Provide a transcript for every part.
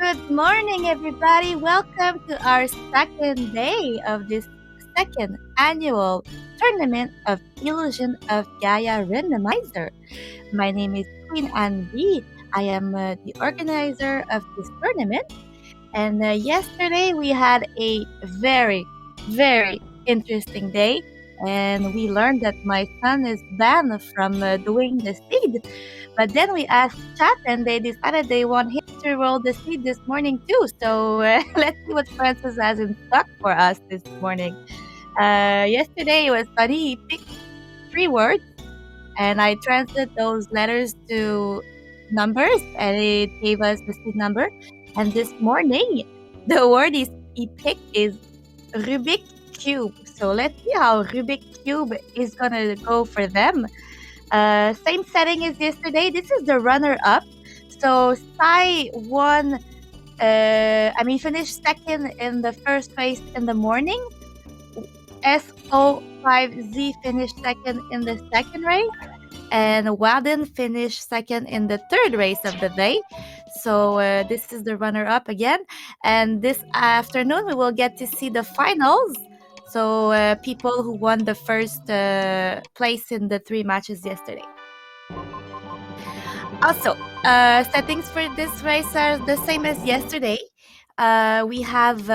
Good morning, everybody. Welcome to our second day of this second annual tournament of Illusion of Gaia Randomizer. My name is Queen Anne B. I am the organizer of this tournament. And yesterday we had a very, very interesting day. And we learned that my son is banned from doing the seed. But then we asked chat, and they decided they want him to roll the seed this morning too. So let's see what Francis has in stock for us this morning. Yesterday it was funny. He picked 3 words, and I translated those letters to numbers, and it gave us the seed number. And this morning, the word he picked is Rubik Cube. So let's see how Rubik Cube is gonna go for them. Same setting as yesterday. This is the runner-up. So Sye won. Finished second in the first race in the morning. SO5Z finished second in the second race, and Wilddin finished second in the third race of the day. So this is the runner-up again. And this afternoon we will get to see the finals. So people who won the first place in the 3 matches yesterday. Also, settings for this race are the same as yesterday. We have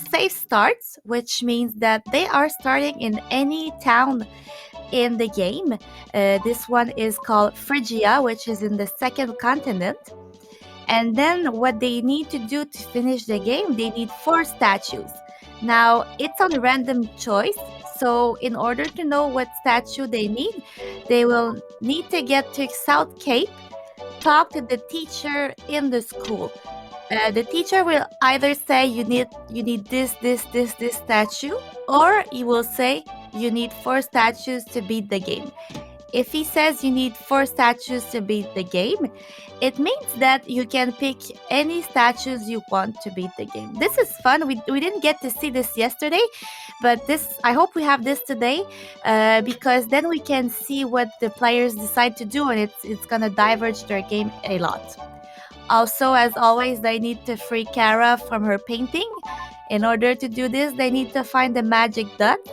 safe starts, which means that they are starting in any town in the game. This one is called Phrygia, which is in the second continent. And then what they need to do to finish the game, they need 4 statues. Now, it's on random choice. So in order to know what statue they need, they will need to get to South Cape, talk to the teacher in the school. The teacher will either say you need this statue, or he will say you need 4 statues to beat the game. If he says you need 4 statues to beat the game, it means that you can pick any statues you want to beat the game. This is fun. We didn't get to see this yesterday, but I hope we have this today because then we can see what the players decide to do, and it's gonna diverge their game a lot. Also, as always, they need to free Kara from her painting. In order to do this, they need to find the magic dust.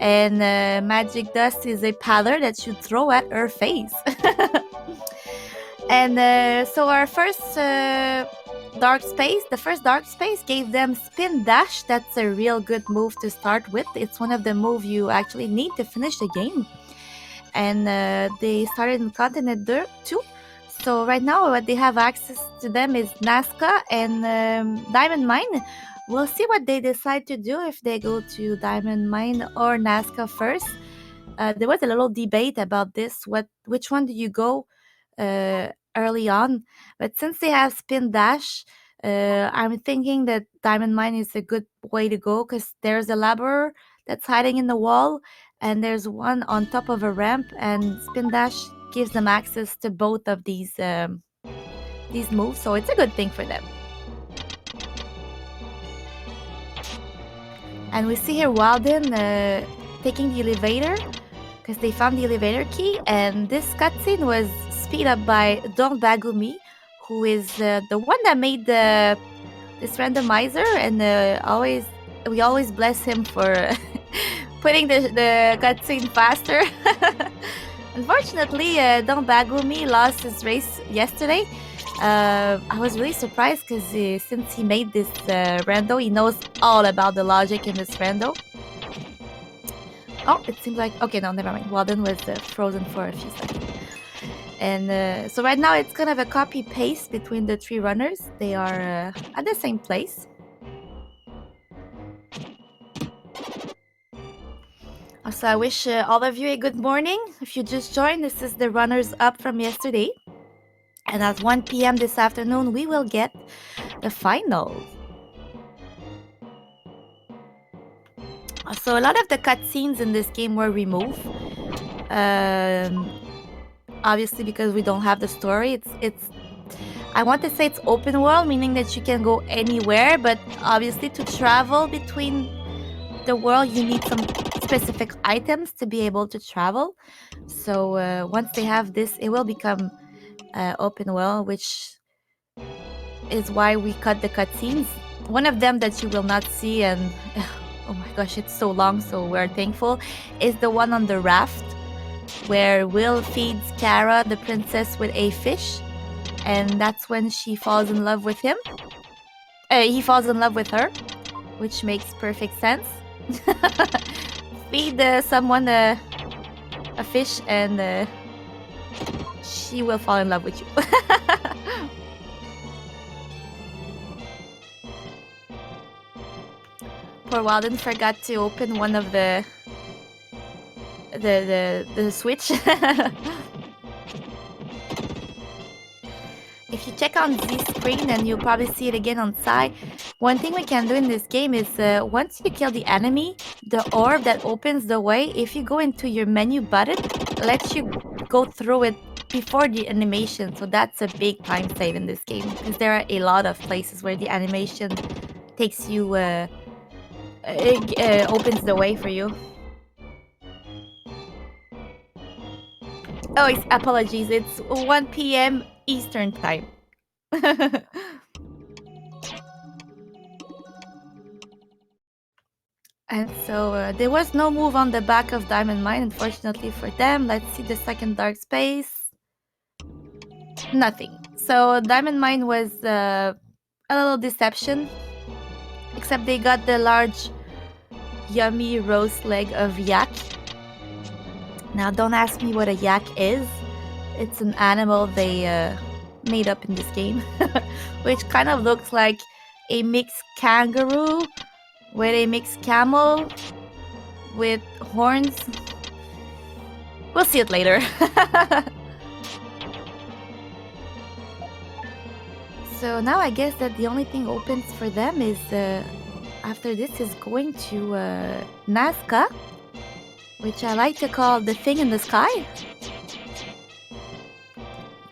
And magic dust is a powder that you throw at her face. And so our first dark space, the first dark space gave them spin dash. That's a real good move to start with. It's one of the moves you actually need to finish the game. And they started in Continent 2. So right now what they have access to them is Nazca and Diamond Mine. We'll see what they decide to do, if they go to Diamond Mine or Nazca first. There was a little debate about this. Which one do you go early on? But since they have Spin Dash, I'm thinking that Diamond Mine is a good way to go, because there's a laborer that's hiding in the wall, and there's one on top of a ramp, and Spin Dash gives them access to both of these moves, so it's a good thing for them. And we see here Wilddin taking the elevator, because they found the elevator key. And this cutscene was speed up by Don Bagumi, who is the one that made this randomizer, and we always bless him for putting the cutscene faster. Unfortunately, Don Bagumi lost his race yesterday. I was really surprised, because since he made this rando, he knows all about the logic in this rando. Oh, it seems like... Okay, no, never mind. Wilddin was frozen for a few seconds. And so right now it's kind of a copy-paste between the 3 runners. They are at the same place. So I wish all of you a good morning. If you just joined, this is the runners-up from yesterday. And at 1 p.m. this afternoon, we will get the finals. So a lot of the cutscenes in this game were removed. Obviously, because we don't have the story. I want to say it's open world, meaning that you can go anywhere. But obviously, to travel between the world, you need some specific items to be able to travel. So once they have this, it will become open world, which is why we cut the cutscenes. One of them that you will not see, and oh my gosh, it's so long, so we're thankful, is the one on the raft where Will feeds Kara, the princess, with a fish, and that's when she falls in love with him. He falls in love with her, which makes perfect sense. Feed someone a fish and she will fall in love with you. Poor Wilddin forgot to open one of the switch. If you check on the screen, and you'll probably see it again on Sye, one thing we can do in this game is once you kill the enemy, the orb that opens the way, if you go into your menu button, lets you go through it before the animation. So that's a big time save in this game, because there are a lot of places where the animation takes you, opens the way for you. Oh, apologies, it's 1 p.m. Eastern time. And so there was no move on the back of Diamond Mine, unfortunately for them. Let's see the second dark space. Nothing. So Diamond Mine was a little deception, except they got the large, yummy roast leg of yak. Now, don't ask me what a yak is. It's an animal they made up in this game, which kind of looks like a mixed kangaroo with a mixed camel with horns. We'll see it later. So now I guess that the only thing opens for them is, after this, is going to Nazca, which I like to call the thing in the sky,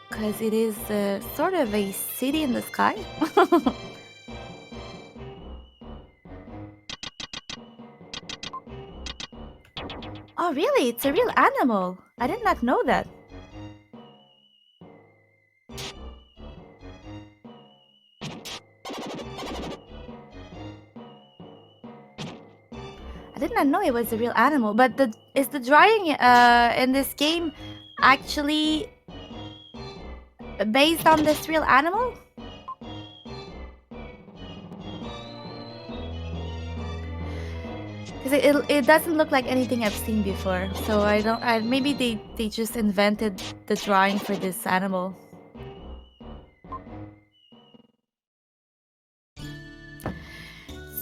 because it is sort of a city in the sky. Oh really? It's a real animal. I did not know that. I did not know it was a real animal, but is the drawing in this game actually based on this real animal? Because it doesn't look like anything I've seen before, so maybe they just invented the drawing for this animal.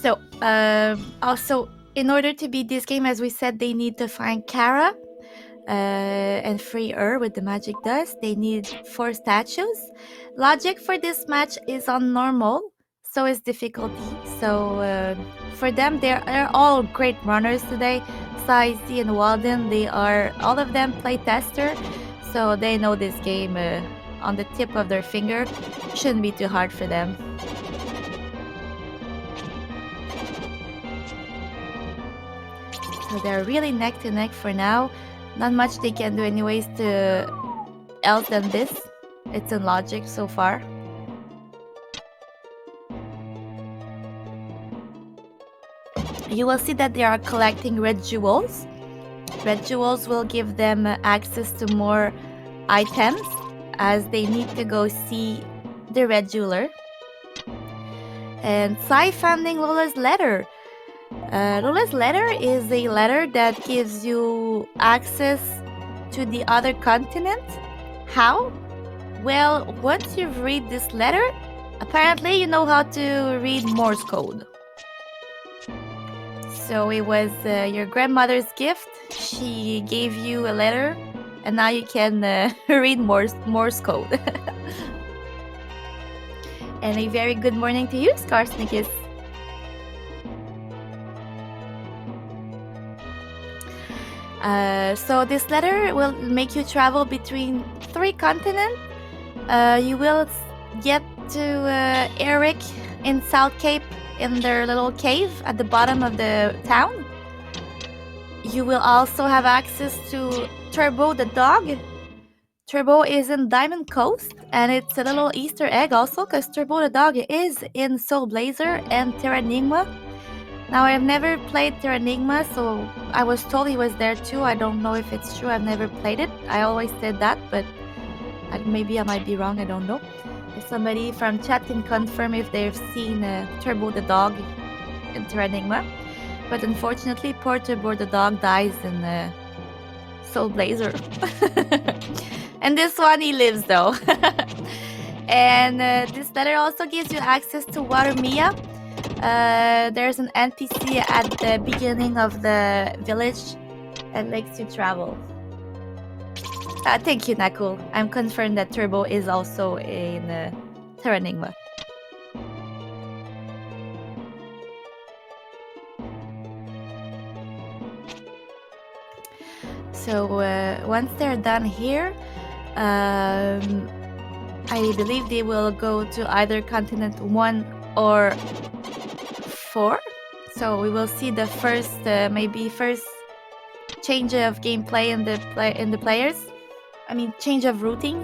So also, in order to beat this game, as we said, they need to find Kara and free her with the magic dust. They need 4 statues. Logic for this match is on normal, so is difficulty. So for them, they're all great runners today. Sye990 and Willdin, all of them play tester, so they know this game on the tip of their finger. Shouldn't be too hard for them. So they're really neck to neck for now. Not much they can do anyways else than this. It's in logic so far. You will see that they are collecting red jewels. Red jewels will give them access to more items, as they need to go see the red jeweler. And Sye finding Lola's letter. Lola's letter is a letter that gives you access to the other continent. How? Well, once you've read this letter, apparently you know how to read Morse code. So it was your grandmother's gift. She gave you a letter, and now you can read Morse code. And a very good morning to you, Skarsnikis. So this letter will make you travel between 3 continents. You will get to Eric in South Cape in their little cave at the bottom of the town. You will also have access to Turbo the dog, Turbo is in Diamond Coast, and it's a little Easter egg also, because Turbo the dog is in Soul Blazer and Terranigma. Now, I've never played Terranigma, so I was told he was there too. I don't know if it's true. I've never played it. I always said that, but maybe I might be wrong. I don't know. If somebody from chat can confirm if they've seen Turbo the dog in Terranigma. But unfortunately, poor Turbo the dog dies in Soul Blazer. And this one, he lives though. And this letter also gives you access to Water Mia. There's an NPC at the beginning of the village and makes you travel. Thank you, Nakul. I'm confirmed that Turbo is also in Terranigma. So once they're done here, I believe they will go to either continent 1 or 4. So we will see the first, maybe first change of gameplay in the players. I mean, change of routing.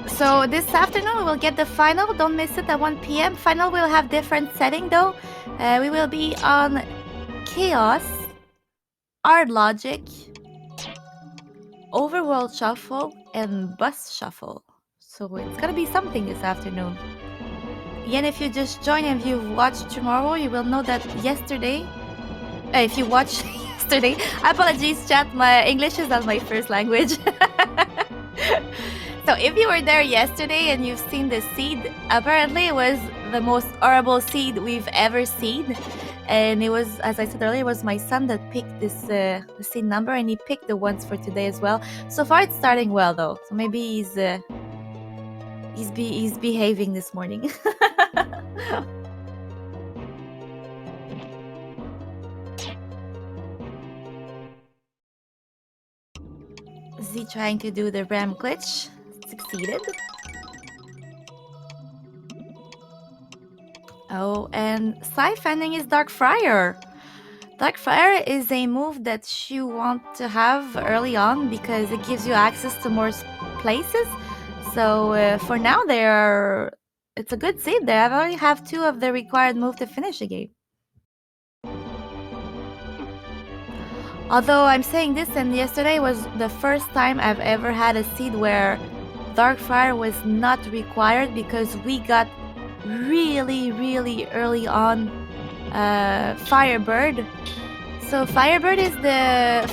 So this afternoon we will get the final. Don't miss it at 1 p.m. Final will have different setting though. We will be on Chaos, Art Logic, Overworld Shuffle, and Bus Shuffle. So it's gonna be something this afternoon. Again, if you just joined and if you've watched tomorrow, you will know that yesterday, if you watched yesterday, apologies chat, my English is not my first language. So if you were there yesterday and you've seen the seed, apparently it was the most horrible seed we've ever seen. And it was, as I said earlier, it was my son that picked this seed number, and he picked the ones for today as well. So far it's starting well though. So maybe he's behaving this morning. Z trying to do the RAM glitch. Succeeded. Oh, and Sye finding his Dark Friar. Dark Friar is a move that you want to have early on because it gives you access to more places. So for now, it's a good seed there. I only have 2 of the required move to finish the game. Although I'm saying this, and yesterday was the first time I've ever had a seed where Dark Friar was not required because we got really early on Firebird. So Firebird is the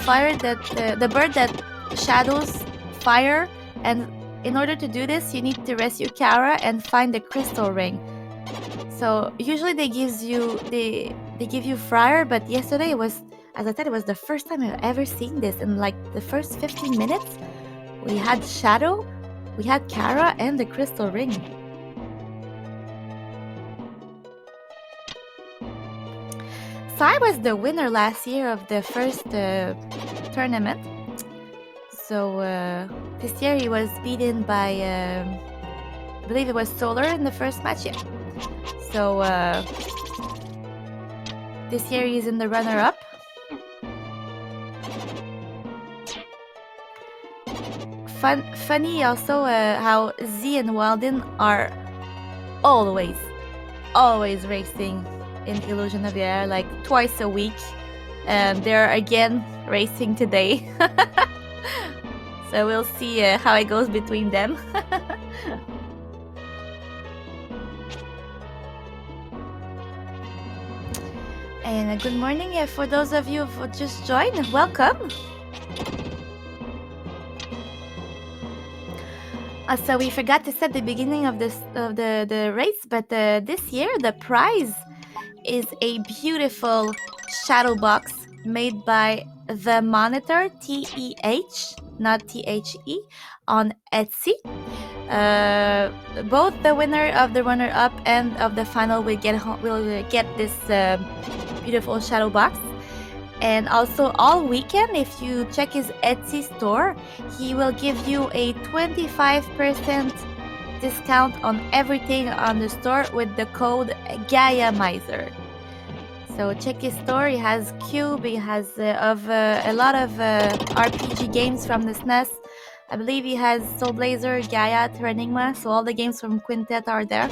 bird that shadows fire, and in order to do this you need to rescue Kara and find the crystal ring. So usually they give you Friar, but yesterday it was, as I said, it was the first time I've ever seen this. In like the first 15 minutes we had Shadow, we had Kara, and the crystal ring. Sye was the winner last year of the first tournament. So this year he was beaten by, I believe it was Solar in the first match. Yeah. So this year he's in the runner-up. Funny also how Z and Wilddin are always racing in Illusion of the Air, like twice a week, and they're again racing today. So we'll see how it goes between them. And good morning for those of you who just joined. Welcome. So we forgot to say at the beginning of the race, but this year the prize is a beautiful shadow box made by The Monitor, TEH, not THE, on Etsy. Both the winner of the runner-up and of the final will get this beautiful shadow box. And also all weekend, if you check his Etsy store, he will give you a 25% discount on everything on the store with the code Gaia So check his store. He has Cube. He has a lot of RPG games from the SNES. I believe he has Soul Blazer, Gaia, Terranigma. So all the games from Quintet are there.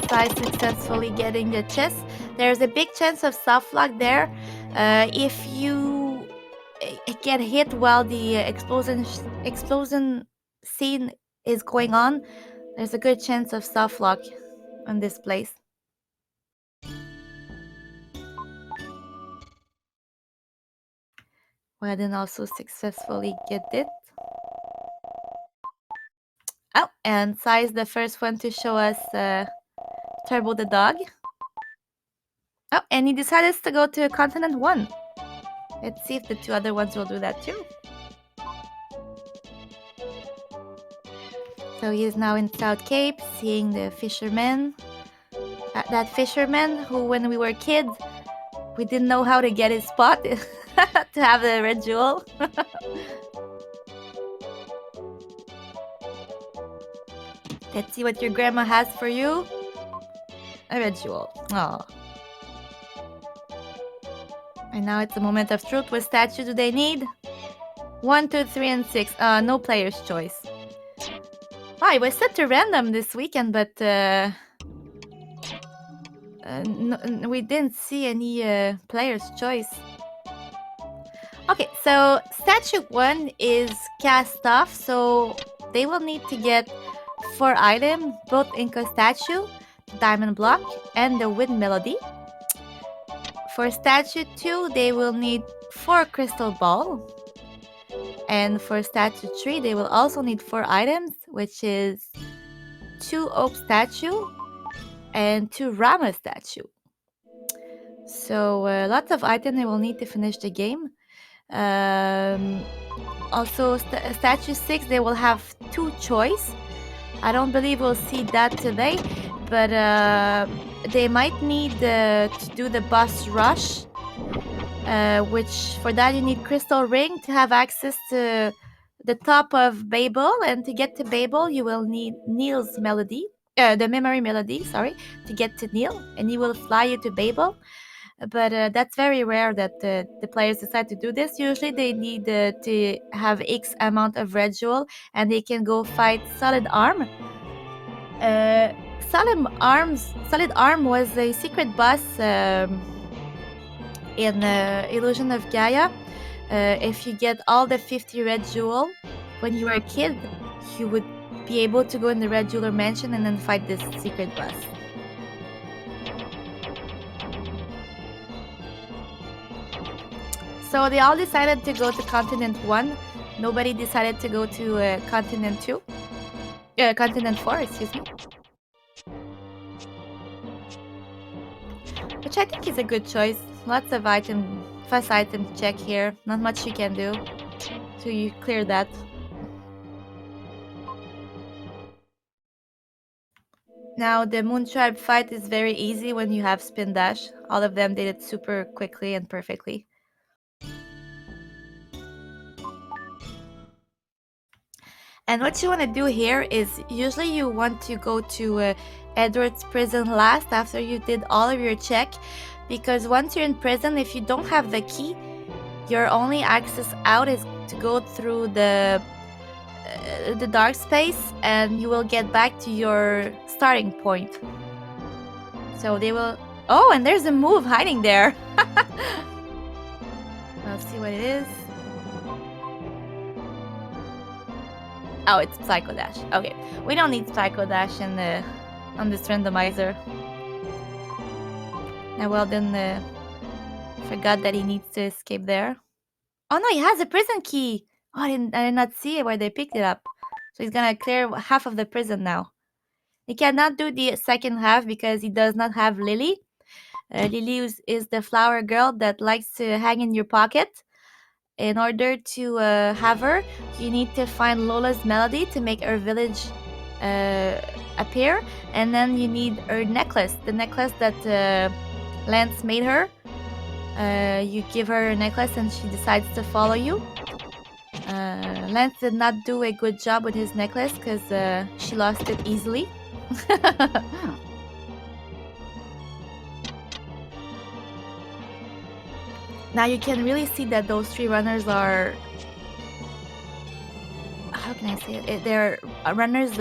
By successfully getting the chest, there's a big chance of soft lock there. If you get hit while the explosion scene is going on, there's a good chance of soft lock on this place. Wilddin also successfully get it. Oh, and Sye is the first one to show us Turbo the dog. Oh, and he decided to go to Continent 1. Let's see if the two other ones will do that too. So he is now in South Cape, seeing the fisherman. That fisherman who, when we were kids, we didn't know how to get his spot to have the red jewel. Let's see what your grandma has for you. A red jewel. Oh. And now it's a moment of truth. What statue do they need? 1, 2, 3, and 6. No player's choice. Wow, it was set to random this weekend, but no, we didn't see any player's choice. Okay, so statue 1 is cast off, so they will need to get 4 items, both Inca statue, diamond block, and the wind melody. For statue 2, they will need 4 crystal ball. And for statue 3, they will also need 4 items, which is 2 oak statue and 2 Rama statue. So lots of items they will need to finish the game. Also, statue 6, they will have 2 choice. I don't believe we'll see that today, but they might need to do the boss rush, which for that you need crystal ring to have access to the top of Babel, and to get to Babel you will need Neil's melody, the memory melody, sorry, to get to Neil, and he will fly you to Babel. But that's very rare that the players decide to do this. Usually they need to have X amount of red jewel, and they can go fight Solid Arm. Solid Arm was a secret boss in Illusion of Gaia. If you get all the 50 red jewel when you were a kid, you would be able to go in the red jeweler mansion and then fight this secret boss. So they all decided to go to Continent 1. Nobody decided to go to Continent 2. Continent 4, excuse me. Which I think is a good choice. Lots of fast item check here. Not much you can do to clear that. Now the Moon Tribe fight is very easy when you have spin dash. All of them did it super quickly and perfectly. And what you want to do here is, usually you want to go to Edward's prison last after you did all of your check, because once you're in prison, if you don't have the key, your only access out is to go through the dark space, and you will get back to your starting point. So they will... Oh, and there's a move hiding there. Let's see what it is. Oh, it's Psycho Dash. Okay, we don't need Psycho Dash on this randomizer. Now, Willdin forgot that he needs to escape there. Oh no, he has a prison key. Oh, I did not see where they picked it up. So he's gonna clear half of the prison now. He cannot do the second half because he does not have Lily. Lily is the flower girl that likes to hang in your pocket. in order to have her, you need to find Lola's melody to make her village appear, and then you need her necklace, the necklace that Lance made her. You give her a necklace and she decides to follow you. Lance did not do a good job with his necklace because she lost it easily. Now you can really see that those three runners are... How can I say it? They're runners,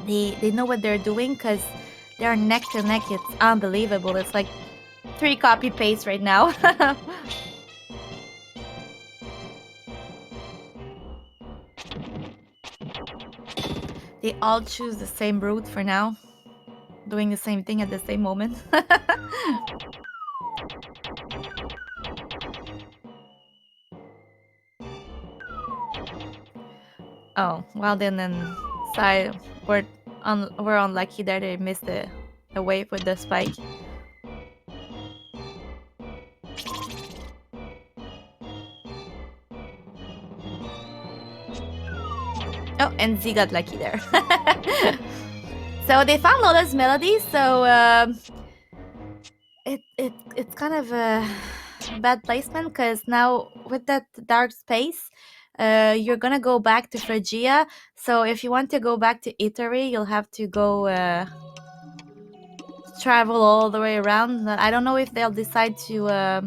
they know what they're doing because they're neck to neck. It's unbelievable. It's like 3 copy paste right now. They all choose the same route for now, doing the same thing at the same moment. Oh, Wilddin and Sye were unlucky there. They missed the wave with the spike. Oh, and Z got lucky there. So they found Lola's melody, so it's kind of a bad placement because now with that dark space, you're gonna go back to Phrygia. So if you want to go back to Italy, you'll have to go travel all the way around. I don't know if they'll decide to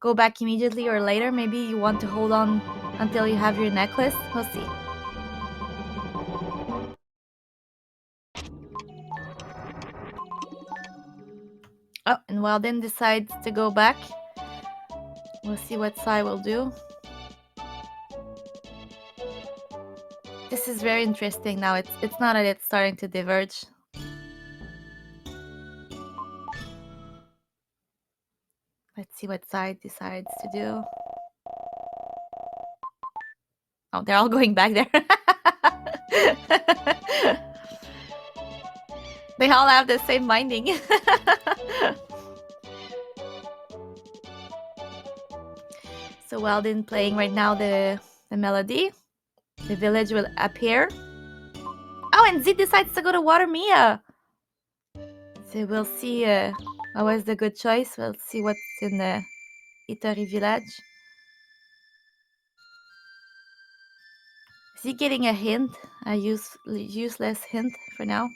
go back immediately or later. Maybe you want to hold on until you have your necklace. We'll see. Oh, and Wilddin decides to go back. We'll see what Sye will do. This is very interesting now. It's not that it's starting to diverge. Let's see what Sye decides to do. Oh, they're all going back there. They all have the same minding. So Wilddin playing right now the melody. The village will appear. Oh, and Z decides to go to Water Mia. So we'll see what was the good choice. We'll see what's in the Itari village. Is he getting a hint? A useless hint for now?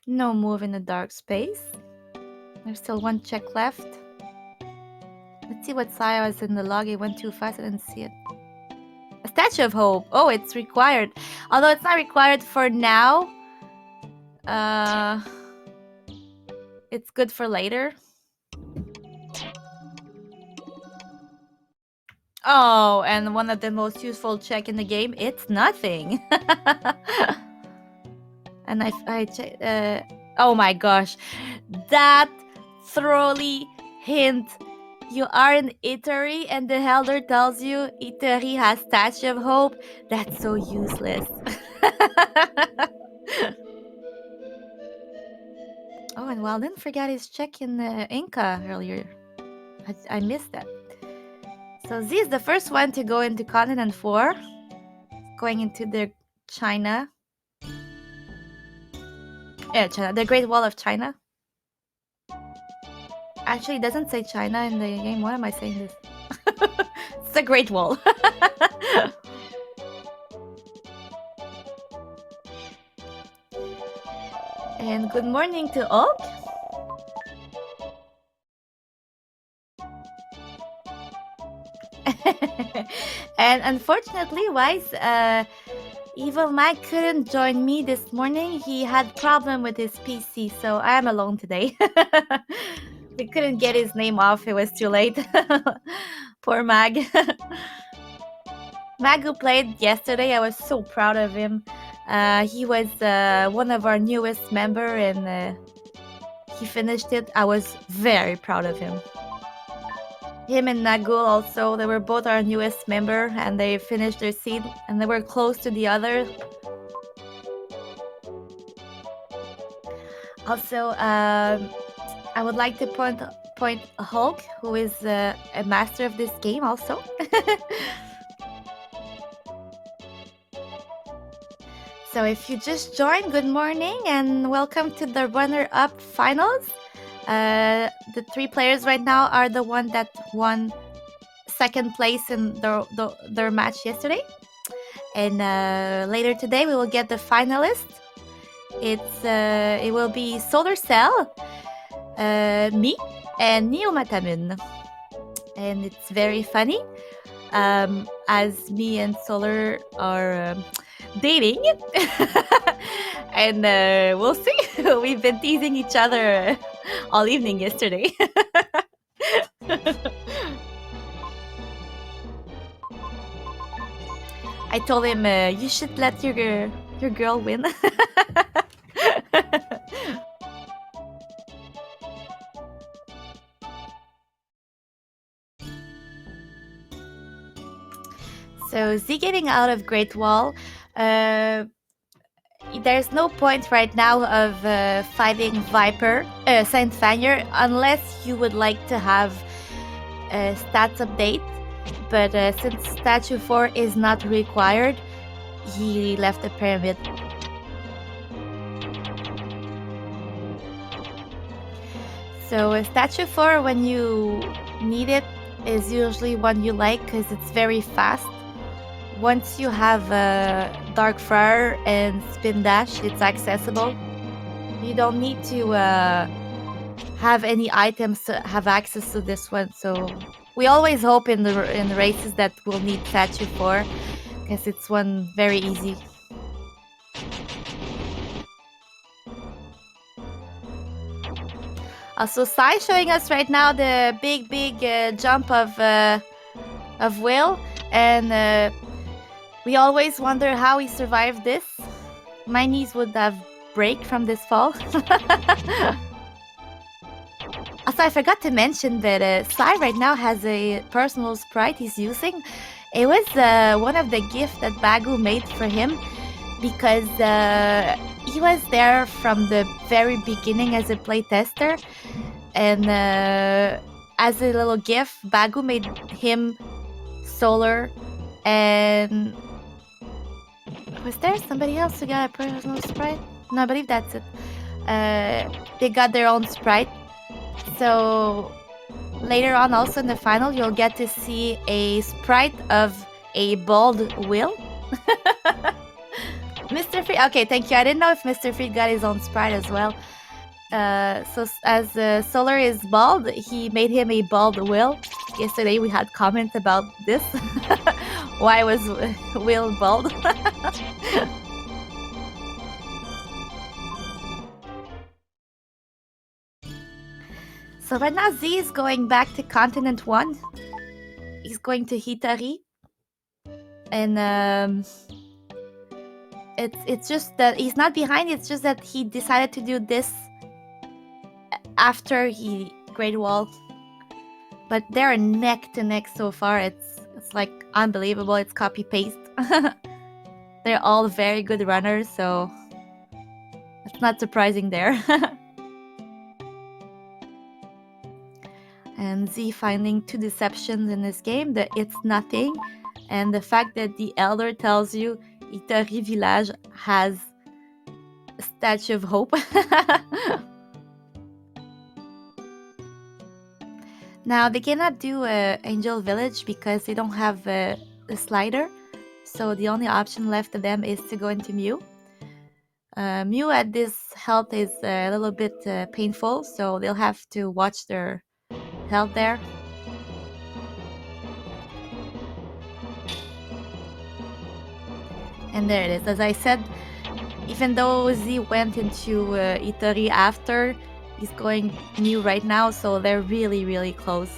No move in the dark space. There's still 1 check left. Let's see what Sye was in the log. It went too fast. I didn't see it. A Statue of Hope. Oh, it's required. Although it's not required for now. It's good for later. Oh, and one of the most useful check in the game. It's nothing. And oh my gosh, that thoroughly hint. You are in Italy and the Elder tells you Italy has Statue of Hope. That's so useless. Oh, and Wilddin forgot his check in Inca earlier. I missed that. So Z is the first one to go into Continent 4. Going into the China. Yeah, China. The Great Wall of China. Actually, it doesn't say China in the game. Why am I saying this? It's the Great Wall. And good morning to all. And unfortunately, Wise, Evil Mike couldn't join me this morning. He had problem with his PC, so I am alone today. We couldn't get his name off. It was too late. Poor Mag. Mag, who played yesterday, I was so proud of him. He was one of our newest member, and he finished it. I was very proud of him. Him and Nagul also, they were both our newest member, and they finished their seed, and they were close to the other. Also, I would like to point Hulk, who is a master of this game also. So if you just joined, good morning and welcome to the runner-up finals. The 3 players right now are the one that won second place in their match yesterday. And later today we will get the finalists. It will be Solar Cell, me, and Neo Matamun. And it's very funny, as me and Solar are dating. And we'll see. We've been teasing each other all evening yesterday. I told him, you should let your girl win. So Z getting out of Great Wall. There's no point right now of fighting Viper, Saint Fanier, unless you would like to have a stats update. But since Statue 4 is not required, he left the pyramid. So Statue 4, when you need it, is usually one you like because it's very fast. Once you have Dark Friar and Spin Dash, it's accessible. You don't need to have any items to have access to this one. So we always hope in the races that we'll need Statue 4 because it's one very easy. Also, Sye showing us right now the big jump of Will, and we always wonder how he survived this. My knees would have break from this fall. Also, I forgot to mention that Sye right now has a personal sprite he's using. It was one of the gifts that Bagu made for him because he was there from the very beginning as a playtester, and as a little gift, Bagu made him Solar, and was there somebody else who got a personal sprite? No, I believe that's it. They got their own sprite. So later on, also in the final, you'll get to see a sprite of a bald Will. Mr. Freed, okay, thank you. I didn't know if Mr. Freed got his own sprite as well. So as Solar is bald, he made him a bald Will. Yesterday we had comments about this. Why was Will bald? So right now Z is going back to Continent 1. He's going to Hitari. And it's just that he's not behind, it's just that he decided to do this after he Great Wall. But they're neck to neck so far. It's like unbelievable. It's copy paste. They're all very good runners, so it's not surprising there. And Z finding 2 deceptions in this game, that it's nothing, and the fact that the elder tells you Itari village has a statue of hope. Now they cannot do Angel Village because they don't have a slider, so the only option left of them is to go into Mew. Mew at this health is a little bit painful, so they'll have to watch their health there. And there it is. As I said, even though Z went into Itari after, he's going Mew right now, so they're really close.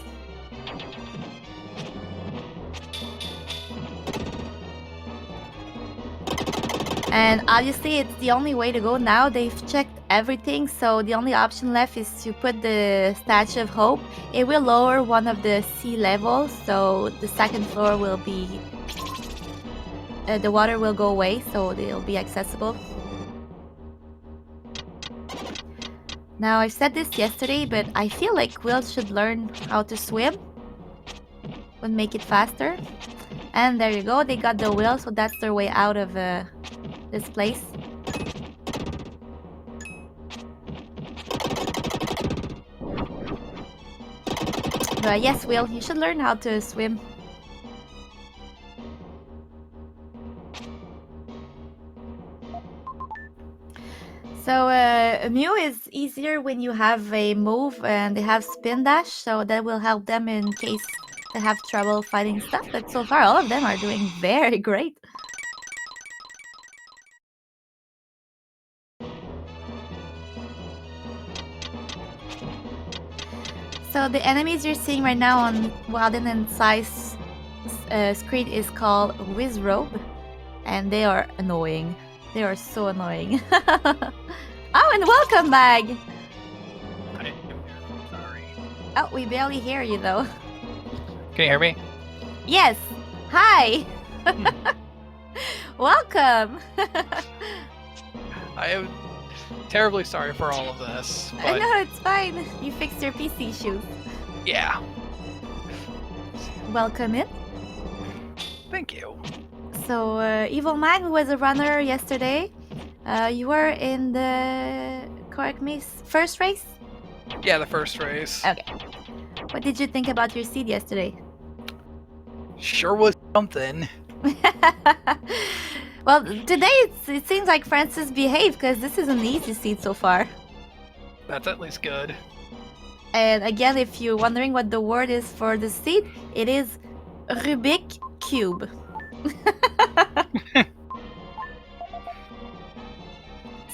And obviously it's the only way to go now. They've checked everything, so the only option left is to put the Statue of Hope. It will lower one of the sea levels, so the second floor will be... the water will go away, so they'll be accessible. Now, I said this yesterday, but I feel like Will should learn how to swim. Would make it faster. And there you go, they got the wheel, so that's their way out of this place. But yes, Will, you should learn how to swim. So Mew is easier when you have a move and they have spin dash, so that will help them in case they have trouble fighting stuff. But so far, all of them are doing very great. So the enemies you're seeing right now on Wilddin and Sye's screen is called Wizrobe, and they are annoying. They are so annoying. Oh, and welcome, Mag! Sorry. Oh, we barely hear you, though. Can you hear me? Yes! Hi! Welcome! I am terribly sorry for all of this, but No, it's fine. You fixed your PC issues. yeah. Welcome in. Thank you. So, Evil Mag was a runner yesterday. You were in the, correct me, first race? Yeah, the first race. Okay. What did you think about your seed yesterday? Sure was something. Well, today it seems like Francis behaved, because this is an easy seed so far. That's at least good. And again, if you're wondering what the word is for the seed, it is Rubik Cube.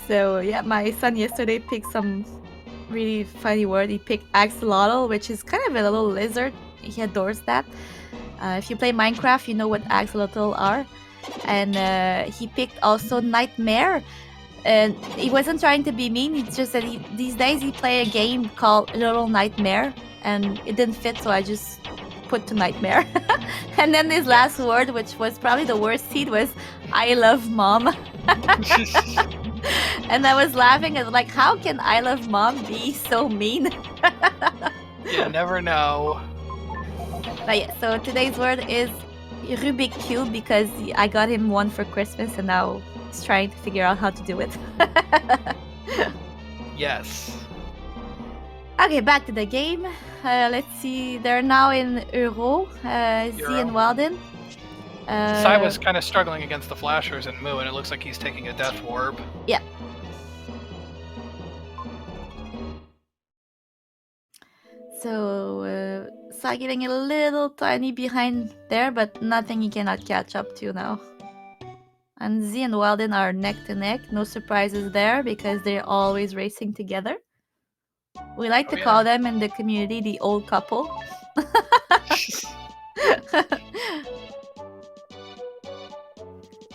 So yeah, my son yesterday picked some really funny word. He picked axolotl, which is kind of a little lizard. He adores that. If you play Minecraft, you know what axolotl are. And he picked also nightmare. And he wasn't trying to be mean. It's just that these days he play a game called Little Nightmare, and it didn't fit, so I just put to nightmare. And then his last word, which was probably the worst seed, was I love mom. And I was laughing and like, how can I love mom be so mean? You never know. But yeah, so today's word is Rubik Cube because I got him one for Christmas and now he's trying to figure out how to do it. Yes. Okay, back to the game. Let's see, they're now in Euro, Z and Wilddin. Sye was kind of struggling against the flashers and Moo, and it looks like he's taking a death warp. Yeah. So, Sye getting a little tiny behind there, but nothing he cannot catch up to now. And Z and Wilddin are neck to neck. No surprises there because they're always racing together. We like to call them in the community the old couple.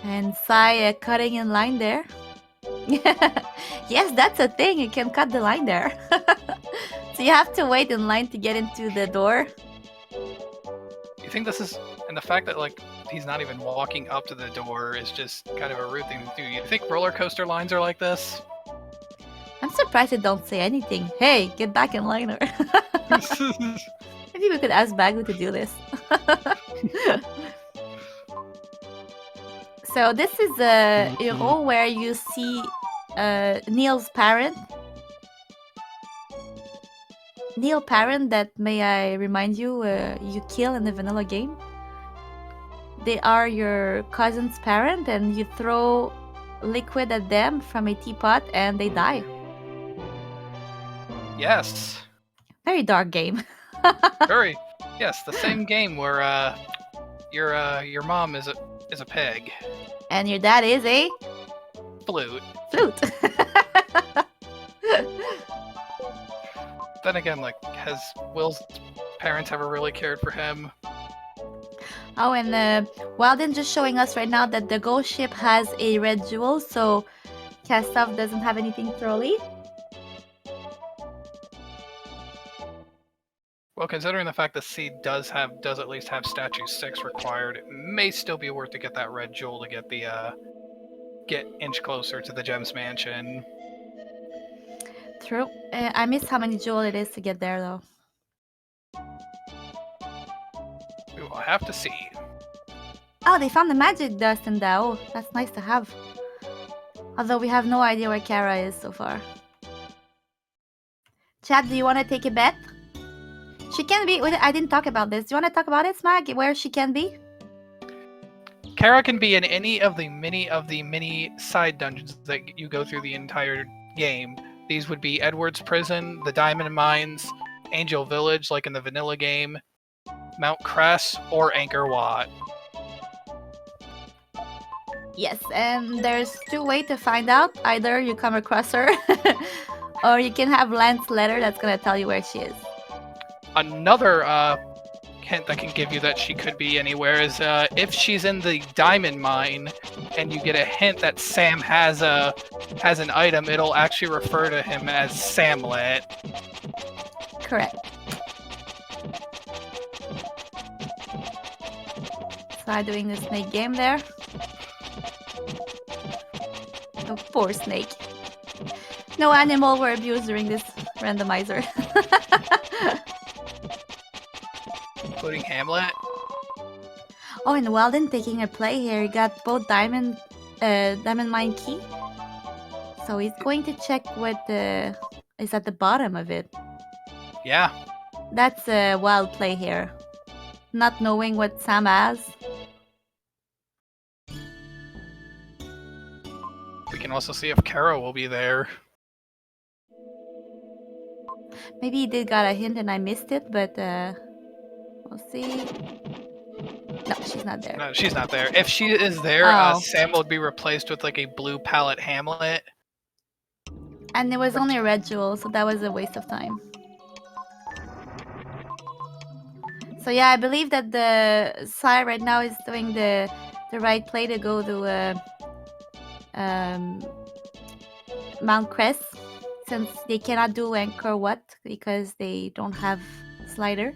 And Sye cutting in line there. Yes, that's a thing. You can cut the line there. So you have to wait in line to get into the door. You think this is... And the fact that, like, he's not even walking up to the door is just kind of a rude thing to do. You think roller coaster lines are like this? I'm surprised they don't say anything. Hey, get back in line. Maybe we could ask Bagu to do this. So this is a Euro where you see Neil's parent. Neil parent that, may I remind you, you kill in the vanilla game. They are your cousin's parent and you throw liquid at them from a teapot and they die. Yes. Very dark game. Very. Yes, the same game where your mom is a pig. And your dad is a Flute. Then again, like, has Will's parents ever really cared for him? Oh, and Wilddin just showing us right now that the ghost ship has a red jewel, so Kastov doesn't have anything trolly. Well, considering the fact that Seed does at least have statue 6 required, it may still be worth to get that red jewel to get the get inch closer to the Gems Mansion. True. I miss how many jewel it is to get there, though. We will have to see. Oh, they found the magic dust in there. Oh, that's nice to have. Although we have no idea where Kara is so far. Chad, do you want to take a bet? She can be. I didn't talk about this. Do you want to talk about it, Smag? Where she can be? Kara can be in any of the mini side dungeons that you go through the entire game. These would be Edward's Prison, the Diamond Mines, Angel Village, like in the vanilla game, Mount Cress, or Angkor Wat. Yes, and there's two ways to find out. Either you come across her, or you can have Lance's letter that's gonna tell you where she is. Another hint I can give you that she could be anywhere is if she's in the diamond mine and you get a hint that Sam has an item, it'll actually refer to him as Samlet. Correct. Try doing the snake game there. Oh, poor snake. No animal were abused during this randomizer. Including Hamlet. Oh, and Wilddin taking a play here. He got both diamond mine key. So he's going to check what is at the bottom of it. Yeah. That's a wild play here. Not knowing what Sam has. We can also see if Kara will be there. Maybe he did got a hint and I missed it, but we'll see. No, she's not there. No, she's not there. If she is there, Sam would be replaced with like a blue palette Hamlet. And it was only a red jewel, so that was a waste of time. So yeah, I believe that the Sye right now is doing the right play to go to Mount Cress, since they cannot do Angkor Wat because they don't have slider.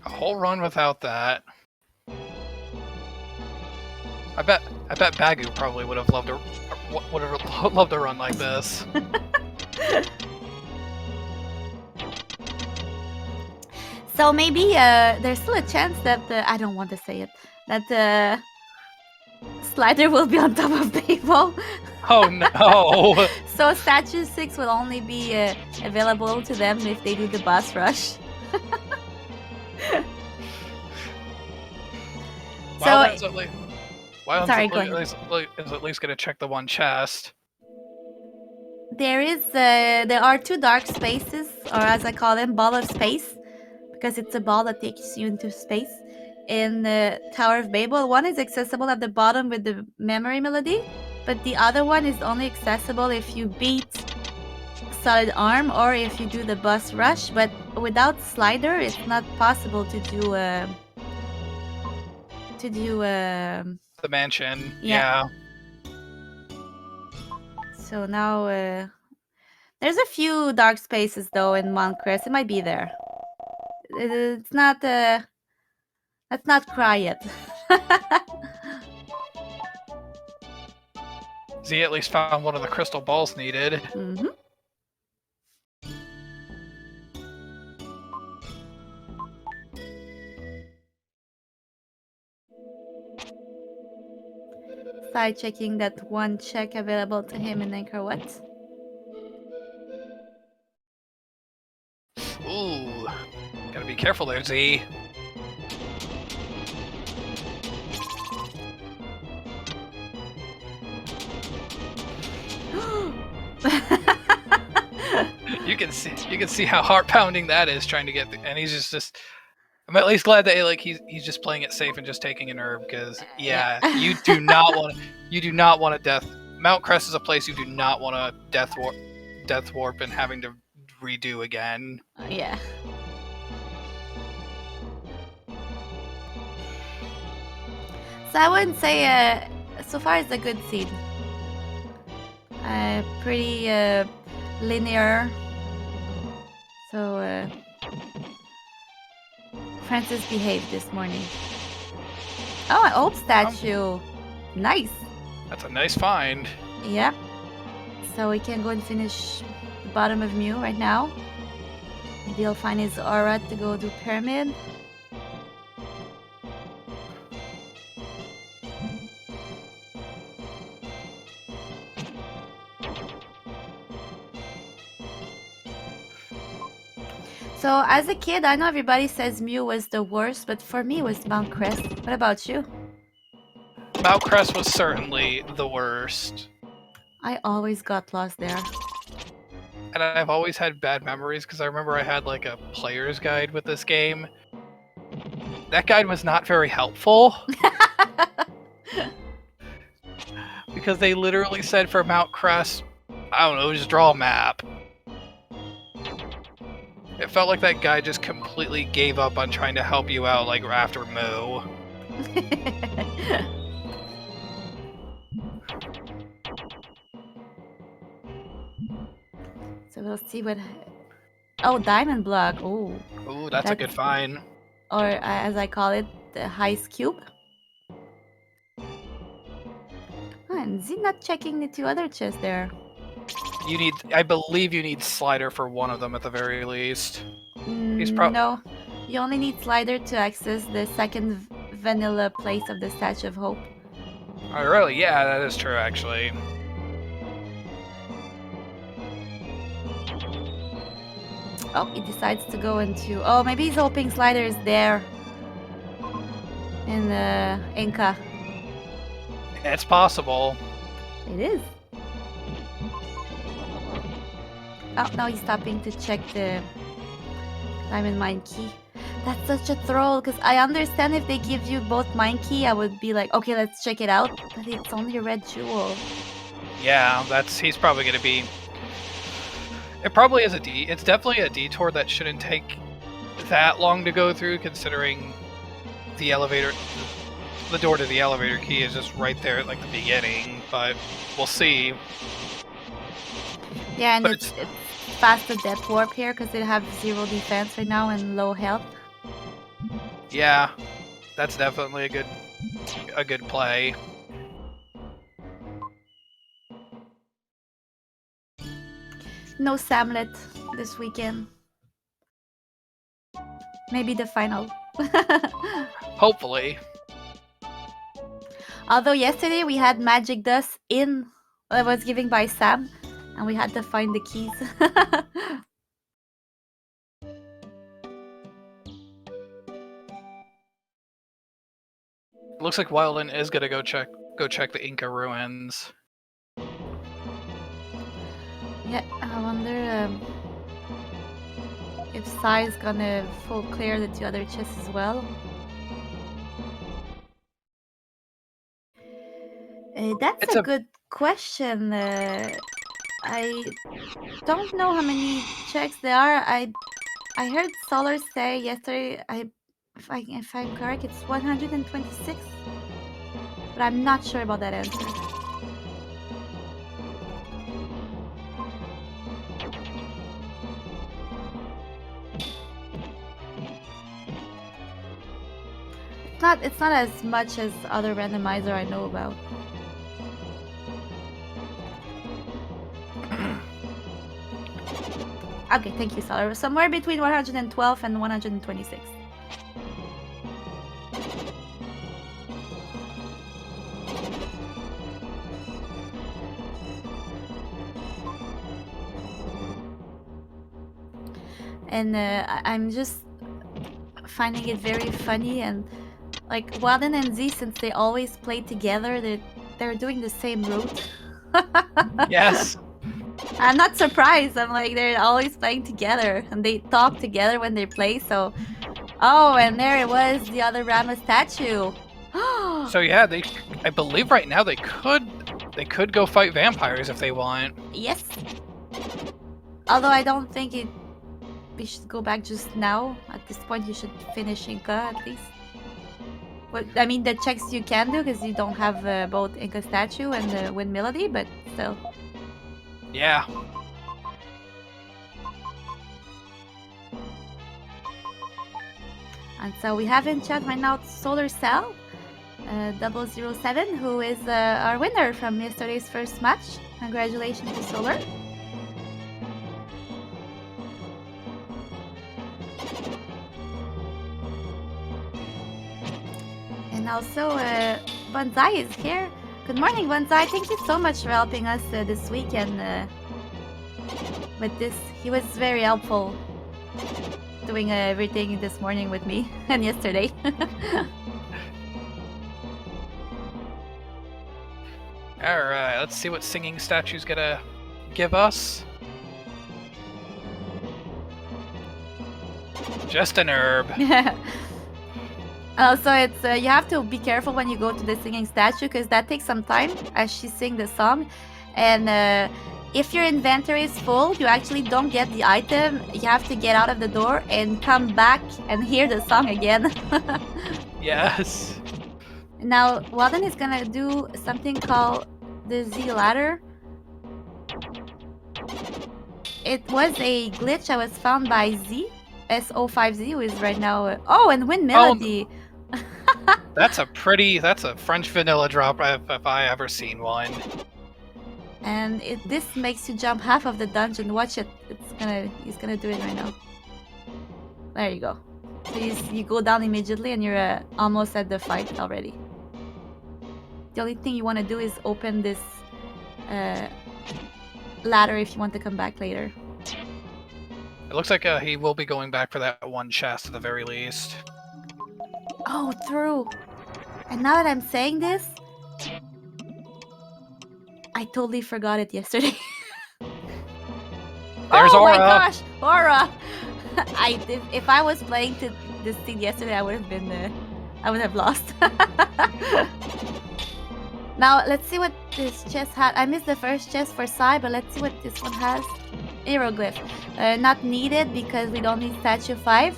A whole run without that. I bet Bagu probably would have loved a run like this. So maybe there's still a chance that I don't want to say it, that slider will be on top of Babel. Oh no! So Statue 6 will only be available to them if they do the boss rush. Wild's at least gonna check the one chest. There are two dark spaces, or as I call them, ball of space, because it's a ball that takes you into space. In the Tower of Babel, one is accessible at the bottom with the memory melody, but the other one is only accessible if you beat Solid Arm or if you do the boss rush. But without slider, it's not possible to do the mansion. Yeah. So now there's a few dark spaces though in Mount Cress. It might be there. It's not. Let's not cry yet. Z at least found one of the crystal balls needed. Mm-hmm. Side checking that one check available to him in Angkor Wat. Ooh, gotta be careful there, Z. You can see how heart pounding that is trying to get, and he's just. I'm at least glad that he's just playing it safe and just taking an herb, because you do not want a death. Mount Cress is a place you do not want a death warp and having to redo again. Yeah. So I wouldn't say so far it's a good scene. Pretty linear. So Francis behaved this morning. Oh, an old statue. Nice. That's a nice find. Yeah. So we can go and finish the bottom of Mew right now. Maybe he'll find his aura to go do Pyramid. So as a kid, I know everybody says Mew was the worst, but for me it was Mount Crest. What about you? Mount Crest was certainly the worst. I always got lost there. And I've always had bad memories because I remember I had like a player's guide with this game. That guide was not very helpful. Because they literally said for Mount Crest, I don't know, just draw a map. It felt like that guy just completely gave up on trying to help you out like after Moo. So we'll see what... Oh, Diamond Block. Oh. Ooh, that's a good find. Or as I call it, the Heist Cube. Oh, and Z not checking the two other chests there. You need, I believe you need Slider for one of them at the very least. No, you only need Slider to access the second vanilla place of the Statue of Hope. Oh, really? Yeah, that is true, actually. Oh, he decides to go into... Oh, maybe he's hoping Slider is there. In Inca. It's possible. It is. Oh, now he's stopping to check the Diamond Mine Key. That's such a troll, because I understand if they give you both Mine Key, I would be like, okay, let's check it out. But it's only a red jewel. Yeah, he's probably going to be... It probably is it's definitely a detour that shouldn't take that long to go through, considering the elevator... The door to the elevator key is just right there at like the beginning, but we'll see. Yeah, and it's faster Death Warp here because they have 0 defense right now and low health. Yeah, that's definitely a good play. No Samlet this weekend. Maybe the final. Hopefully. Although yesterday we had magic dust in that was given by Sam, and we had to find the keys. Looks like Wilddin is gonna go check the Inca ruins. Yeah, I wonder if Sye's gonna full clear the 2 other chests as well. That's a good question. I don't know how many checks there are. I heard Solar say yesterday. If I'm correct, it's 126. But I'm not sure about that answer. It's not as much as other randomizer I know about. Okay, thank you, Solar. Somewhere between 112 and 126. And I'm just finding it very funny, and like Wilddin and Z, since they always play together, they're doing the same route. Yes. I'm not surprised. I'm like, they're always playing together, and they talk together when they play. So, oh, and there it was, the other Rama statue. So yeah, I believe right now they could go fight vampires if they want. Yes. Although I don't think we should go back just now. At this point, you should finish Inca at least. But I mean, the checks you can do because you don't have both Inca statue and the Wind Melody, but still. Yeah. And so we have in chat right now Solar Cell. 007, who is our winner from yesterday's first match. Congratulations to Solar. And also, Bonsai is here. Good morning, Bonsai. Thank you so much for helping us this weekend with this. He was very helpful doing everything this morning with me and yesterday. Alright, let's see what singing statue's gonna give us. Just an herb. Also, it's you have to be careful when you go to the singing statue because that takes some time as she sings the song. And if your inventory is full, you actually don't get the item. You have to get out of the door and come back and hear the song again. Yes. Now, Wilddin is gonna do something called the Z ladder. It was a glitch that was found by Z, SO5Z, who is right now. Oh, and Wind Melody. That's a French vanilla drop if I ever seen one. And this makes you jump half of the dungeon. Watch it. He's gonna do it right now. There you go. So you go down immediately and you're almost at the fight already. The only thing you want to do is open this ladder if you want to come back later. It looks like he will be going back for that one chest at the very least. Oh, true. And now that I'm saying this, I totally forgot it yesterday. There's oh Aura. My gosh, Aura! If I was playing this thing yesterday, I would have lost. Now let's see what this chest had. I missed the first chest for Sye, but let's see what this one has. Hieroglyph. Not needed because we don't need statue 5.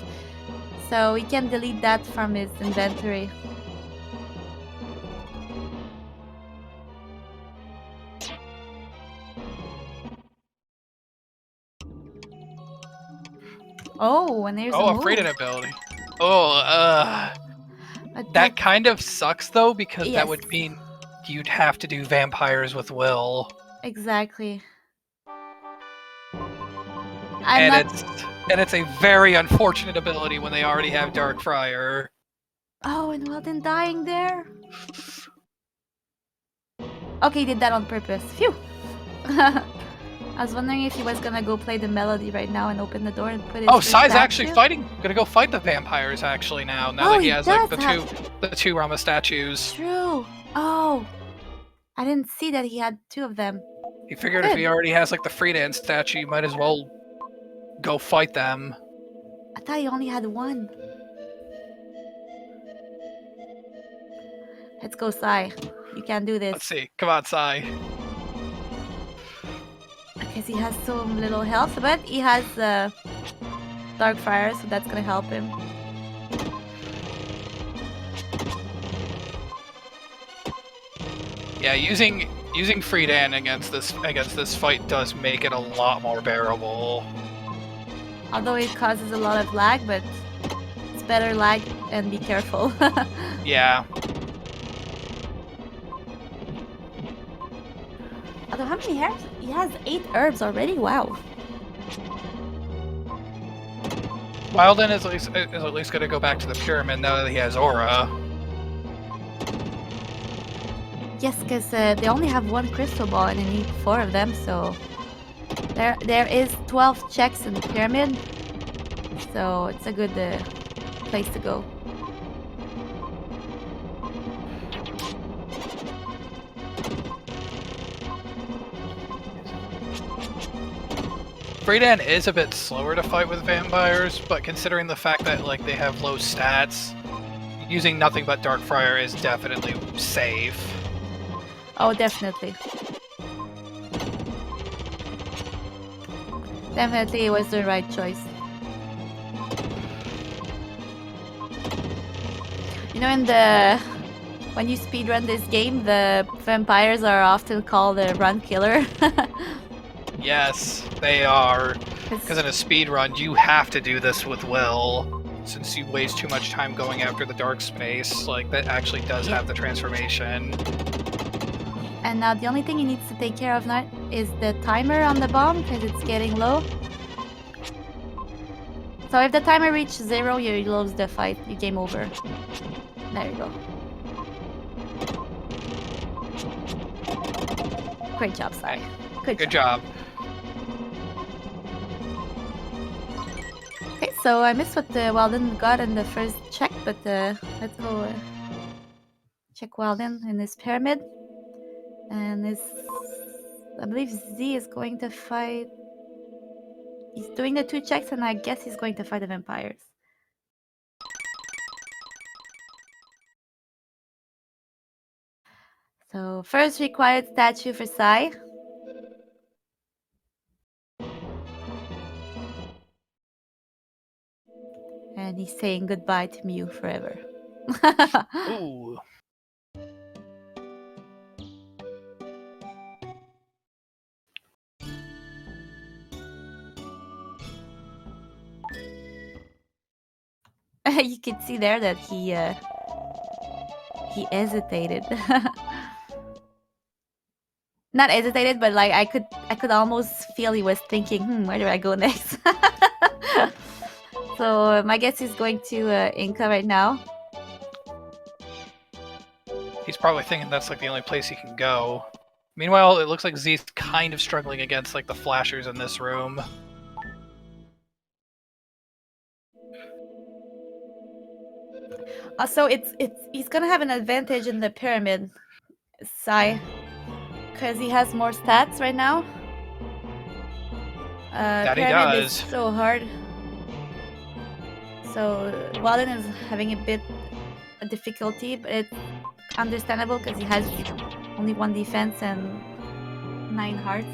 So we can delete that from his inventory. Oh, and there's a Freedom ability. Oh, that kind of sucks though because yes. That would mean you'd have to do vampires with Will. Exactly. And it's a very unfortunate ability when they already have Dark Friar. Oh, and Wilddin dying there. Okay, he did that on purpose. Phew. I was wondering if he was gonna go play the melody right now and open the door and put it. Sye's actually gonna go fight the vampires actually now that he has like the two Rama statues. True. Oh, I didn't see that he had 2 of them. He figured if he already has like the Friedan statue, you might as well go fight them. I thought he only had 1. Let's go, Sye. You can do this. Let's see. Come on, Sye. Because he has so little health, but he has Dark Friar, so that's gonna help him. Yeah, using Friedan against this fight does make it a lot more bearable. Although it causes a lot of lag, but it's better lag and be careful. Yeah. Although how many herbs? He has 8 herbs already. Wow. Wilddin is at least going to go back to the pyramid now that he has Aura. Yes, because they only have 1 crystal ball and they need 4 of them, so there is 12 checks in the pyramid, so it's a good place to go. Friedan is a bit slower to fight with vampires, but considering the fact that like they have low stats, using nothing but Dark Friar is definitely safe. Oh, definitely. Definitely it was the right choice. You know, when you speedrun this game, the vampires are often called the run killer. Yes, they are. Because in a speedrun, you have to do this with Will. since you waste too much time going after the dark space, like that actually does have the transformation. And now the only thing he needs to take care of now is the timer on the bomb, because it's getting low. So if the timer reaches 0, you lose the fight. You game over. There you go. Great job, Sye. Good job. Okay, so I missed what Wilddin got in the first check, but let's go check Wilddin in his pyramid. And I believe Z is going to fight. He's doing the 2 checks, and I guess he's going to fight the vampires. So first required statue for Sye. And he's saying goodbye to Mew forever. Ooh. You can see there that he hesitated. Not hesitated, but like I could almost feel he was thinking, where do I go next? So my guess is going to Inca right now. He's probably thinking that's like the only place he can go. Meanwhile, it looks like Z's kind of struggling against like the flashers in this room. Also, he's gonna have an advantage in the pyramid, Sye, because he has more stats right now. That he pyramid does. is so hard. So Wilddin is having a bit of difficulty, but it's understandable because he has only 1 defense and 9 hearts.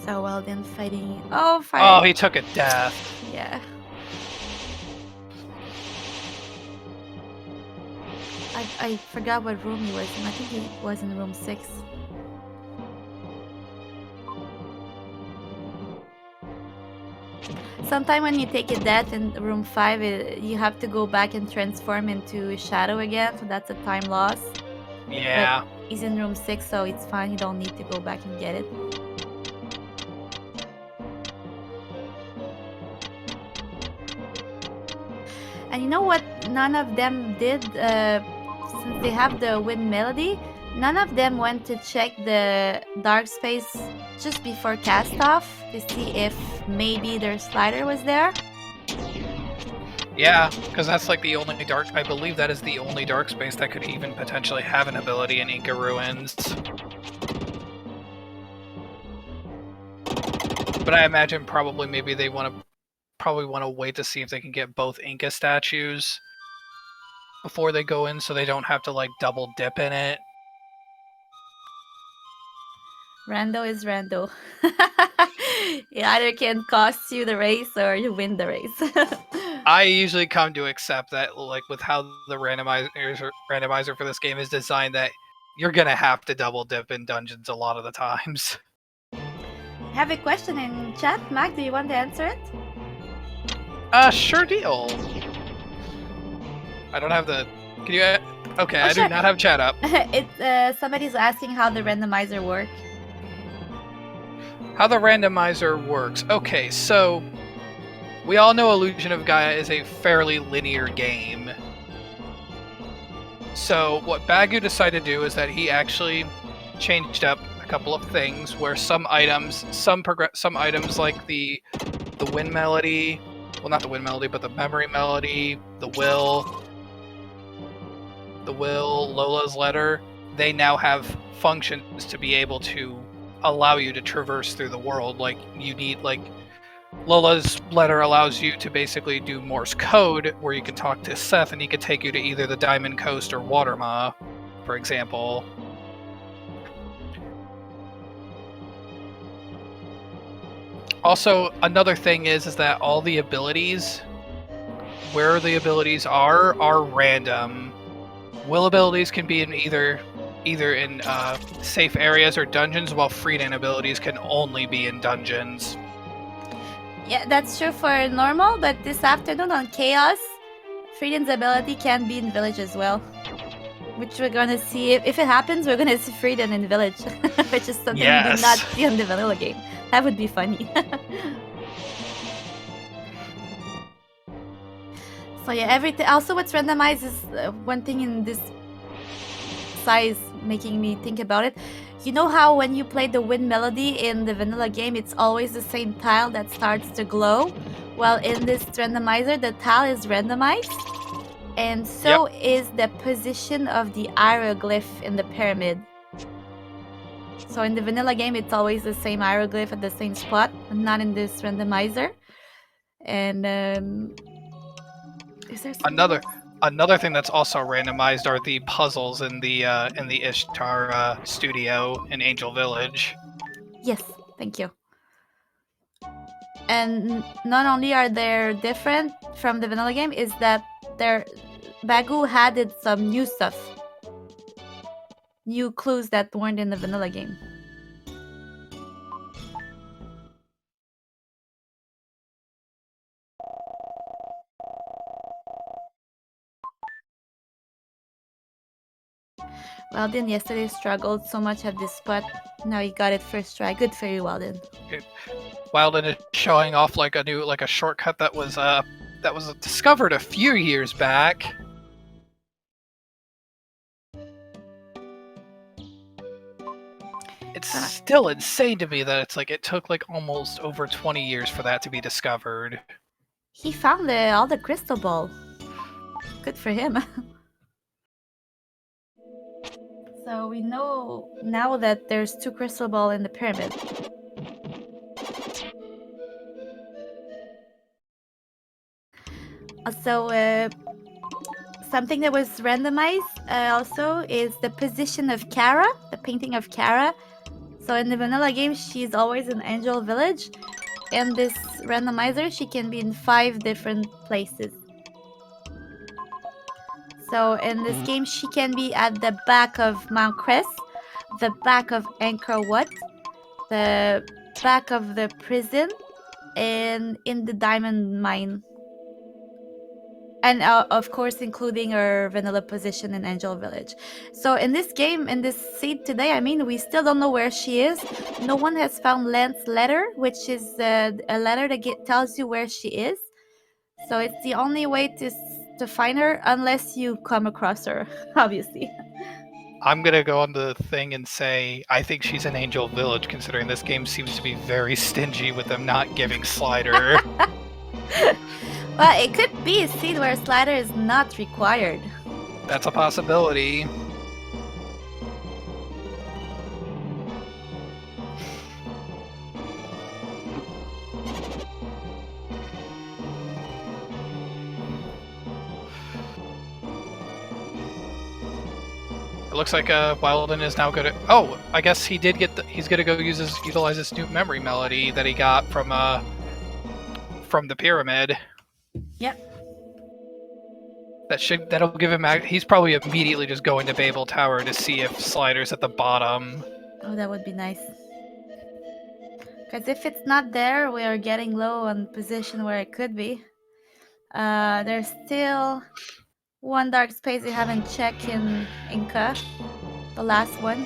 So Wilddin fighting. Oh, fire! Oh, he took a death. Yeah. I forgot what room he was in. I think he was in room 6. Sometime when you take a death in room 5, you have to go back and transform into a shadow again, so that's a time loss. Yeah. But he's in room 6, so it's fine. You don't need to go back and get it. And you know what none of them did? Since they have the wind melody, none of them went to check the dark space just before cast off to see if maybe their slider was there. Yeah, because that's like the only dark. I believe that is the only dark space that could even potentially have an ability in Inca Ruins. But I imagine probably maybe they want to wait to see if they can get both Inca statues before they go in, so they don't have to like double dip in it. Rando is rando. It either can cost you the race or you win the race. I usually come to accept that, like with how the randomizer for this game is designed, that you're gonna have to double dip in dungeons a lot of the times. I have a question in chat. Mac, do you want to answer it? Sure deal. I don't have the. Can you? Okay, Oh, I sure. do not have chat up. It's somebody's asking how the randomizer works. How the randomizer works. Okay, so we all know Illusion of Gaia is a fairly linear game. So what Bagu decided to do is that he actually changed up a couple of things where some items like the wind melody, well, not the wind melody, but the memory melody, the will, Lola's letter, they now have functions to be able to allow you to traverse through the world. Like you need, like, Lola's letter allows you to basically do Morse code, where you can talk to Seth and he could take you to either the Diamond Coast or Waterma, for example. Also, another thing is that all the abilities, where the abilities are random. Will abilities can be in either in safe areas or dungeons, while Freedom abilities can only be in dungeons. Yeah, that's true for normal, but this afternoon on Chaos, Freedom's ability can be in village as well. Which we're gonna see. If it happens, we're gonna see Freedom in village. Which is something we did not see on the vanilla game. That would be funny. So yeah, everything. Also, what's randomized is one thing in this size making me think about it. You know how when you play the wind melody in the vanilla game, it's always the same tile that starts to glow? Well, in this randomizer, the tile is randomized, and so is the position of the hieroglyph in the pyramid. So in the vanilla game, it's always the same hieroglyph at the same spot, not in this randomizer. And is there another thing that's also randomized are the puzzles in the Ishtar studio in Angel Village. Yes, thank you. And not only are they different from the vanilla game, is that Bagu added some new stuff, new clues that weren't in the vanilla game. Wilddin yesterday struggled so much at this spot. Now he got it first try. Good for you, Wilddin. Wilddin is showing off like a shortcut that was discovered a few years back. It's still insane to me that it took like almost over 20 years for that to be discovered. He found all the crystal ball. Good for him. So we know now that there's 2 crystal ball in the pyramid. Also, something that was randomized also is the position of Kara, the painting of Kara. So in the vanilla game, she's always in Angel Village. In this randomizer, she can be in 5 different places. So in this game, she can be at the back of Mount Crest, the back of Angkor Wat, the back of the prison, and in the diamond mine. And of course, including her vanilla position in Angel Village. So in this game, in this seed today, I mean, we still don't know where she is. No one has found Lance's letter, which is a letter that tells you where she is. So it's the only way to find her, unless you come across her, obviously. I'm gonna go on the thing and say I think she's in Angel Village, considering this game seems to be very stingy with them not giving Slider. Well, it could be a seed where Slider is not required. That's a possibility. It looks like Wilddin is now good at. Oh, I guess he did get. He's gonna go utilize this new memory melody that he got from the pyramid. Yep. That'll give him. He's probably immediately just going to Babel Tower to see if Slider's at the bottom. Oh, that would be nice. Because if it's not there, we are getting low on position where it could be. There's still one dark space we haven't checked in Inca, the last one.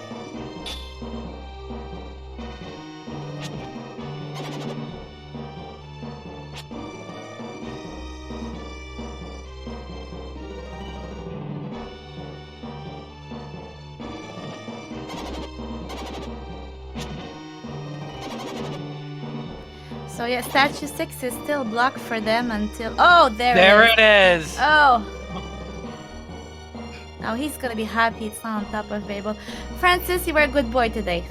So yeah, statue 6 is still blocked for them until... Oh, there it is! Oh! Now he's gonna be happy it's not on top of Babel. Francis, you were a good boy today.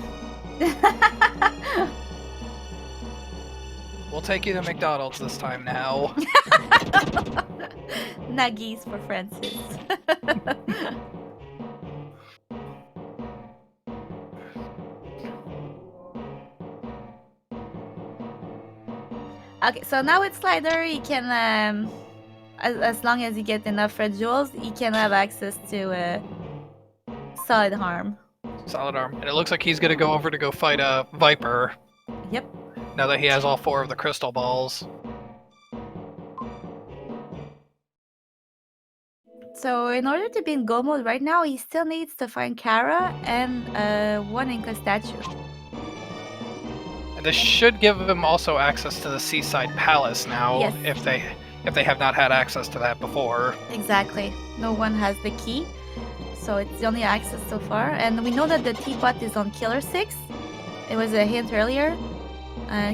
We'll take you to McDonald's this time now. Nuggies for Francis. Okay, so now with Slider, he can, as long as you get enough red jewels, he can have access to solid harm. Solid arm. And it looks like he's gonna go over to go fight a Viper. Yep. Now that he has all 4 of the crystal balls. So in order to be in go mode right now, he still needs to find Kara and one Inca statue. And this should give him also access to the Seaside Palace now, Yes. if they have not had access to that before. Exactly. No one has the key, so it's the only access so far. And we know that the teapot is on Killer 6. It was a hint earlier.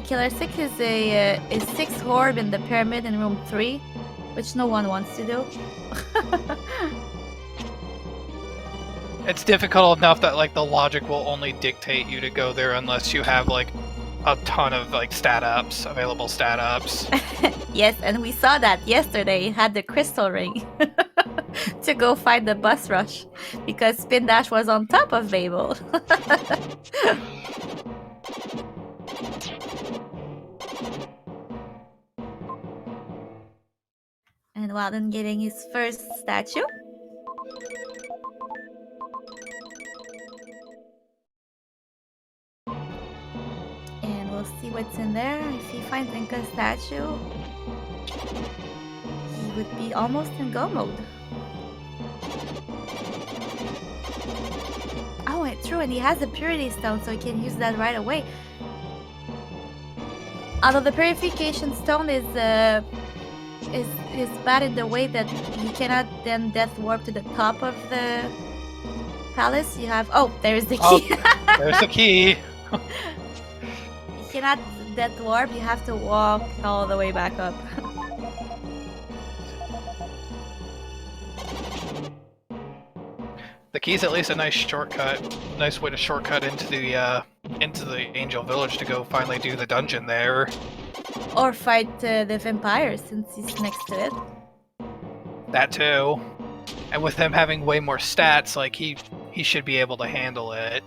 Killer 6 is a 6 orb in the pyramid in room 3, which no one wants to do. It's difficult enough that like the logic will only dictate you to go there unless you have like a ton of like available stat ups. Yes, and we saw that yesterday. He had the crystal ring to go fight the bus rush because Spin Dash was on top of Babel. And Wilddin getting his first statue. And we'll see what's in there. If he finds Inca statue, he would be almost in go mode. Oh, it's true, and he has a purity stone, so he can use that right away. Although the purification stone is bad in the way that you cannot then death warp to the top of the palace. You have there's the key. Oh, there's the key. You cannot death warp. You have to walk all the way back up. The key's at least a nice shortcut. Nice way to shortcut into the Angel Village to go finally do the dungeon there. Or fight the vampire since he's next to it. That too. And with him having way more stats, like he should be able to handle it.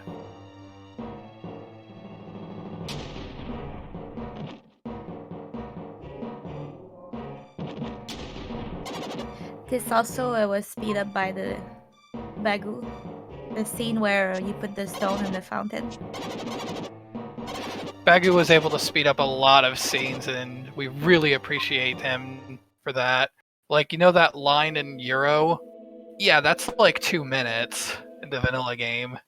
This also was speed up by the Bagu. The scene where you put the stone in the fountain. Bagu was able to speed up a lot of scenes, and we really appreciate him for that. Like, you know that line in Euro? Yeah, that's like 2 minutes in the vanilla game.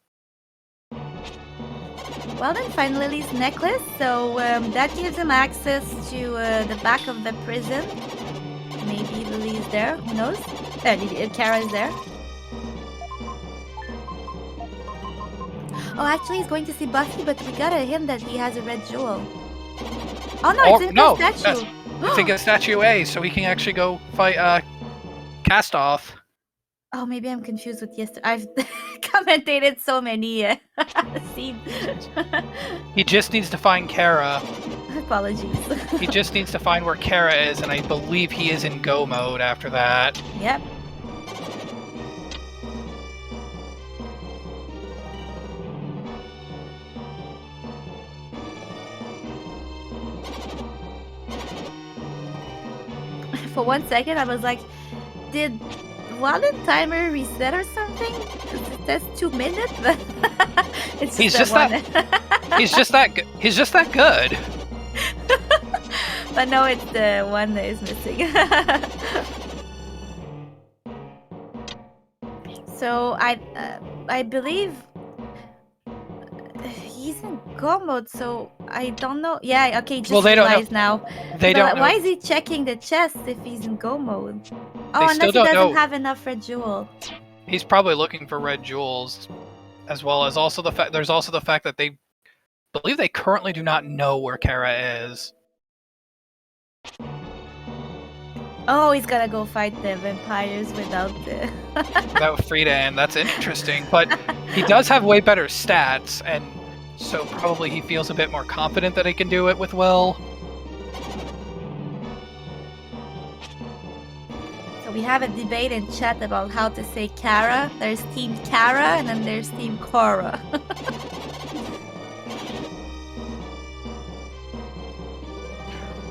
Well, then find Lily's necklace, so that gives him access to the back of the prison. Maybe Lily's there, who knows? Kara's there. Oh, actually, he's going to see Buffy, but we got a hint that he has a red jewel. Oh no, it's Inca statue. It's Inca statue A, so he can actually go fight Cast-Off. Oh, maybe I'm confused with yesterday. I've commentated so many scenes. He just needs to find Kara. Apologies. He just needs to find where Kara is, and I believe he is in go mode after that. Yep. For 1 second, I was like, did Wilddin timer reset or something? That's 2 minutes. It's He's just that good. But no, it's the one that is missing. So I believe he's in go mode, so I don't know. Yeah, okay, just they don't realized know. now. They don't know. Why is he checking the chest if he's in go mode? Oh, They unless still he don't doesn't know. have enough red jewel. He's probably looking for red jewels, as well as also the fact there's also the fact that they believe they currently do not know where Kara is. Oh, he's gonna go fight the vampires without the... Without Frida, and that's interesting. But he does have way better stats, and so probably he feels a bit more confident that he can do it with Will. So we have a debate in chat about how to say Kara. There's Team Kara, and then there's Team Cora.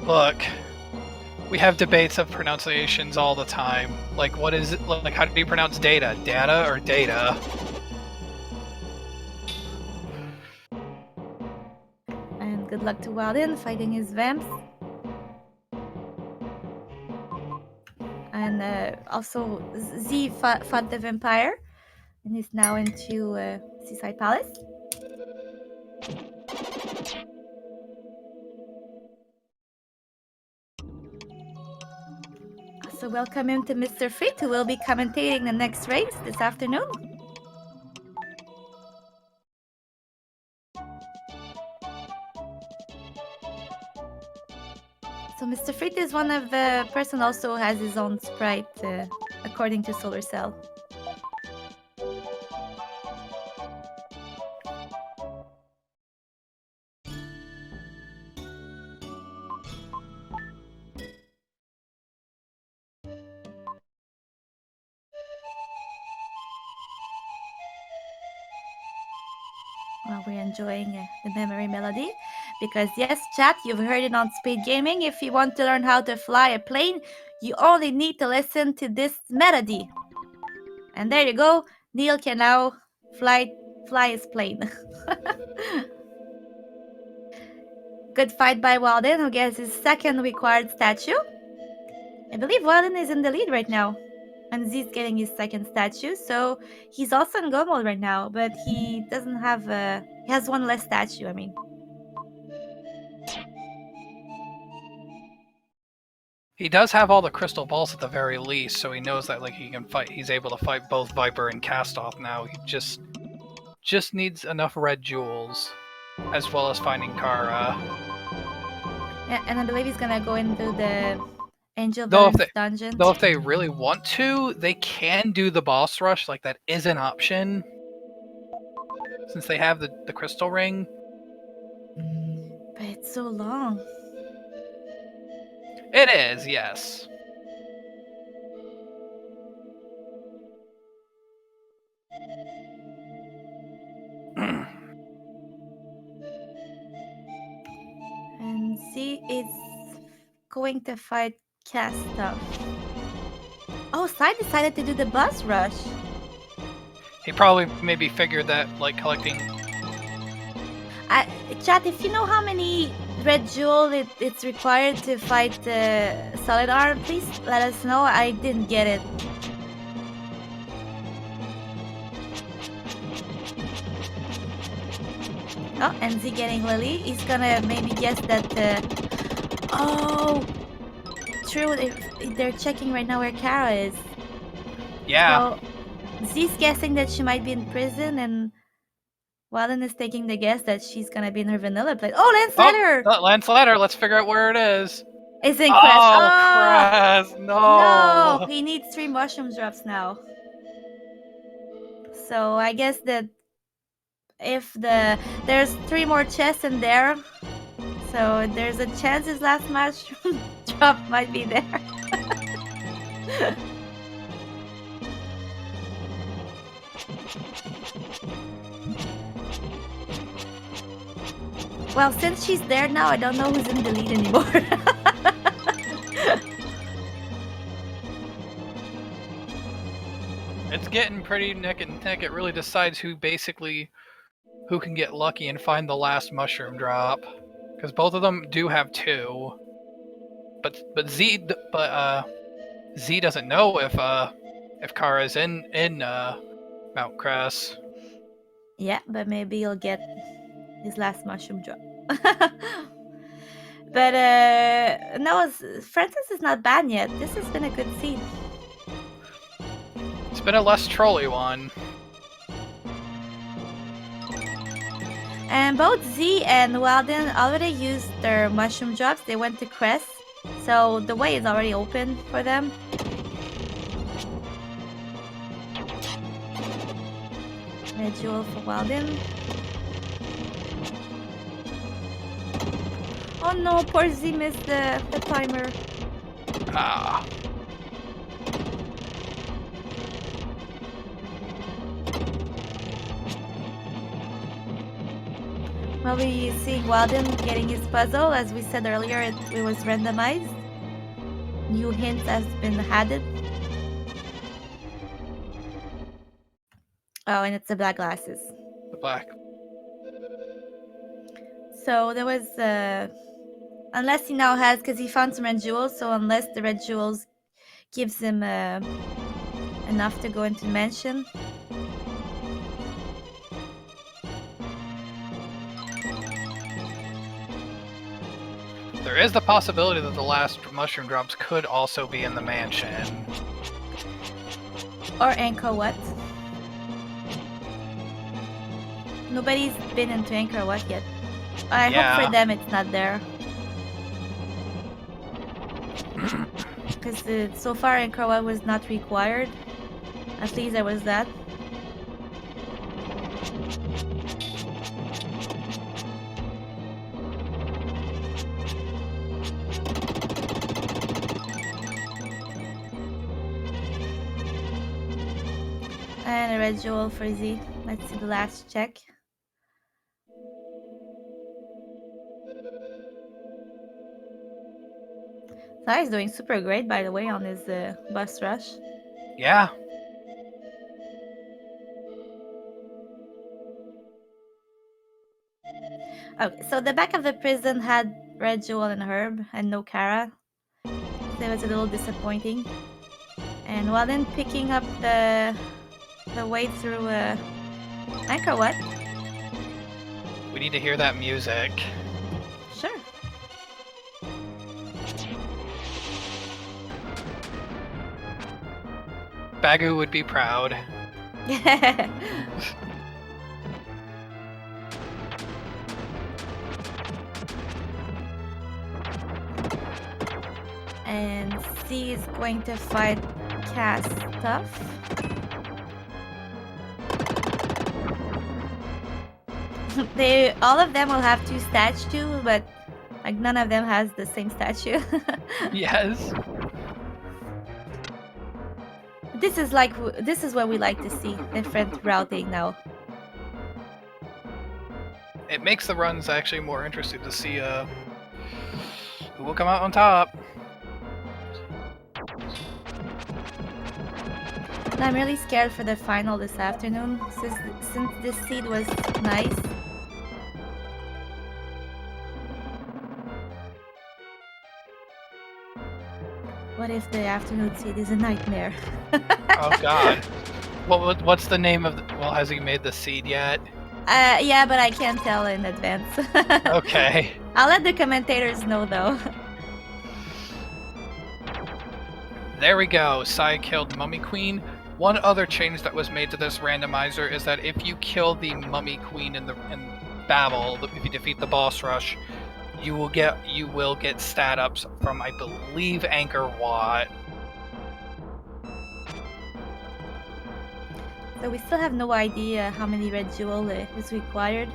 Look, we have debates of pronunciations all the time. Like, what is it? Like, how do you pronounce data? Data or data? And good luck to Wilddin fighting his vamps. And also, Z fought the vampire and is now into Seaside Palace. So welcome him to Mr. Frit, who will be commentating the next race this afternoon. So Mr. Frit is one of the person also has his own sprite, according to Solar Cell. Well, we're enjoying the memory melody because yes, chat, you've heard it on Speed Gaming. If you want to learn how to fly a plane, you only need to listen to this melody. And there you go. Neil can now fly his plane. Good fight by Wilddin, who gets his second required statue. I believe Wilddin is in the lead right now. And Z's getting his second statue, so he's also in go mode right now, but he doesn't have he has one less statue, I mean. He does have all the crystal balls at the very least, so he knows that like he can fight. He's able to fight both Viper and Castoff now. He just needs enough red jewels, as well as finding Kara. Yeah, and I believe he's gonna go into the Angel Villains dungeon. Though if they really want to, they can do the boss rush. Like that is an option, since they have the crystal ring. But it's so long. It is, yes. And Z is going to fight Castoff. Oh, Sye decided to do the boss rush. He probably maybe figured that like collecting. Chat, if you know how many red jewel it's required to fight Solid Arm, please let us know. I didn't get it. Oh, and Z getting Lily. He's gonna maybe guess that. Oh, true. They're checking right now where Kara is. Yeah. So Z's guessing that she might be in prison, and Wilddin is taking the guess that she's gonna be in her vanilla place. Oh, Lance Letter! Lance Letter. Let's figure out where it is. It's in Crest. Oh, Crest! No! No! He needs 3 mushroom drops now. So I guess that if there's 3 more chests in there, so there's a chance his last mushroom drop might be there. Well, since she's there now, I don't know who's in the lead anymore. It's getting pretty neck and neck. It really decides who can get lucky and find the last mushroom drop, because both of them do have 2. But Z doesn't know if Kara's in Mount Cress. Yeah, but maybe he'll get his last mushroom drop. But no, Francis is not bad yet. This has been a good scene. It's been a less trolly one. And both Z and Wilddin already used their mushroom drops. They went to Crest, so the way is already open for them. Red jewel for Wilddin. Oh no, poor Z missed the timer. Ah. Probably seeing Wilddin getting his puzzle. As we said earlier, it was randomized. New hints has been added. Oh, and it's the black glasses. The black. So there was, unless he now has, because he found some red jewels. So unless the red jewels gives him enough to go into the mansion. There is the possibility that the last mushroom drops could also be in the mansion. Or Angkor Wat. Nobody's been into Angkor Wat yet. I hope for them it's not there. Because so far Angkor Wat was not required. At least there was that. And a red jewel for Z. Let's see the last check. Sye's doing super great, by the way, on his bus rush. Yeah. Okay, so the back of the prison had red jewel and herb and no Kara. So it was a little disappointing. And while then picking up the way through Angkor Wat. We need to hear that music. Sure. Bagu would be proud. And C is going to fight cast stuff. All of them will have 2 statues, but like none of them has the same statue. Yes. This is what we like to see, different routing now. It makes the runs actually more interesting to see who will come out on top. I'm really scared for the final this afternoon, since this seed was nice. What if the afternoon seed is a nightmare? Oh god. What's the name of well, has he made the seed yet? Yeah, but I can't tell in advance. Okay. I'll let the commentators know though. There we go. Sye killed Mummy Queen. One other change that was made to this randomizer is that if you kill the Mummy Queen in battle, if you defeat the boss rush, you will get stat ups from, I believe, Angkor Wat. So we still have no idea how many red jewel is required.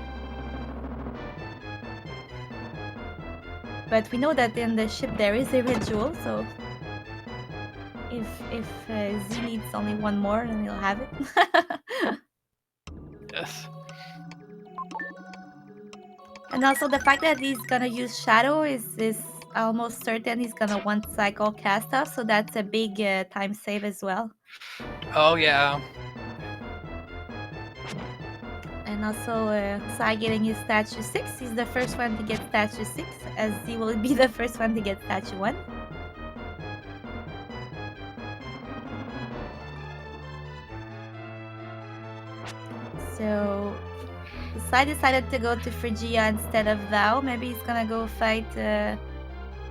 But we know that in the ship there is a red jewel, so if Z needs only one more, then he'll have it. Yes. And also the fact that he's gonna use Shadow is almost certain he's gonna one cycle cast off, so that's a big time save as well. Oh yeah. And also Sye getting his statue 6. He's the first one to get statue 6, as he will be the first one to get statue 1. So Sye decided to go to Phrygia instead of Thou. Maybe he's gonna go fight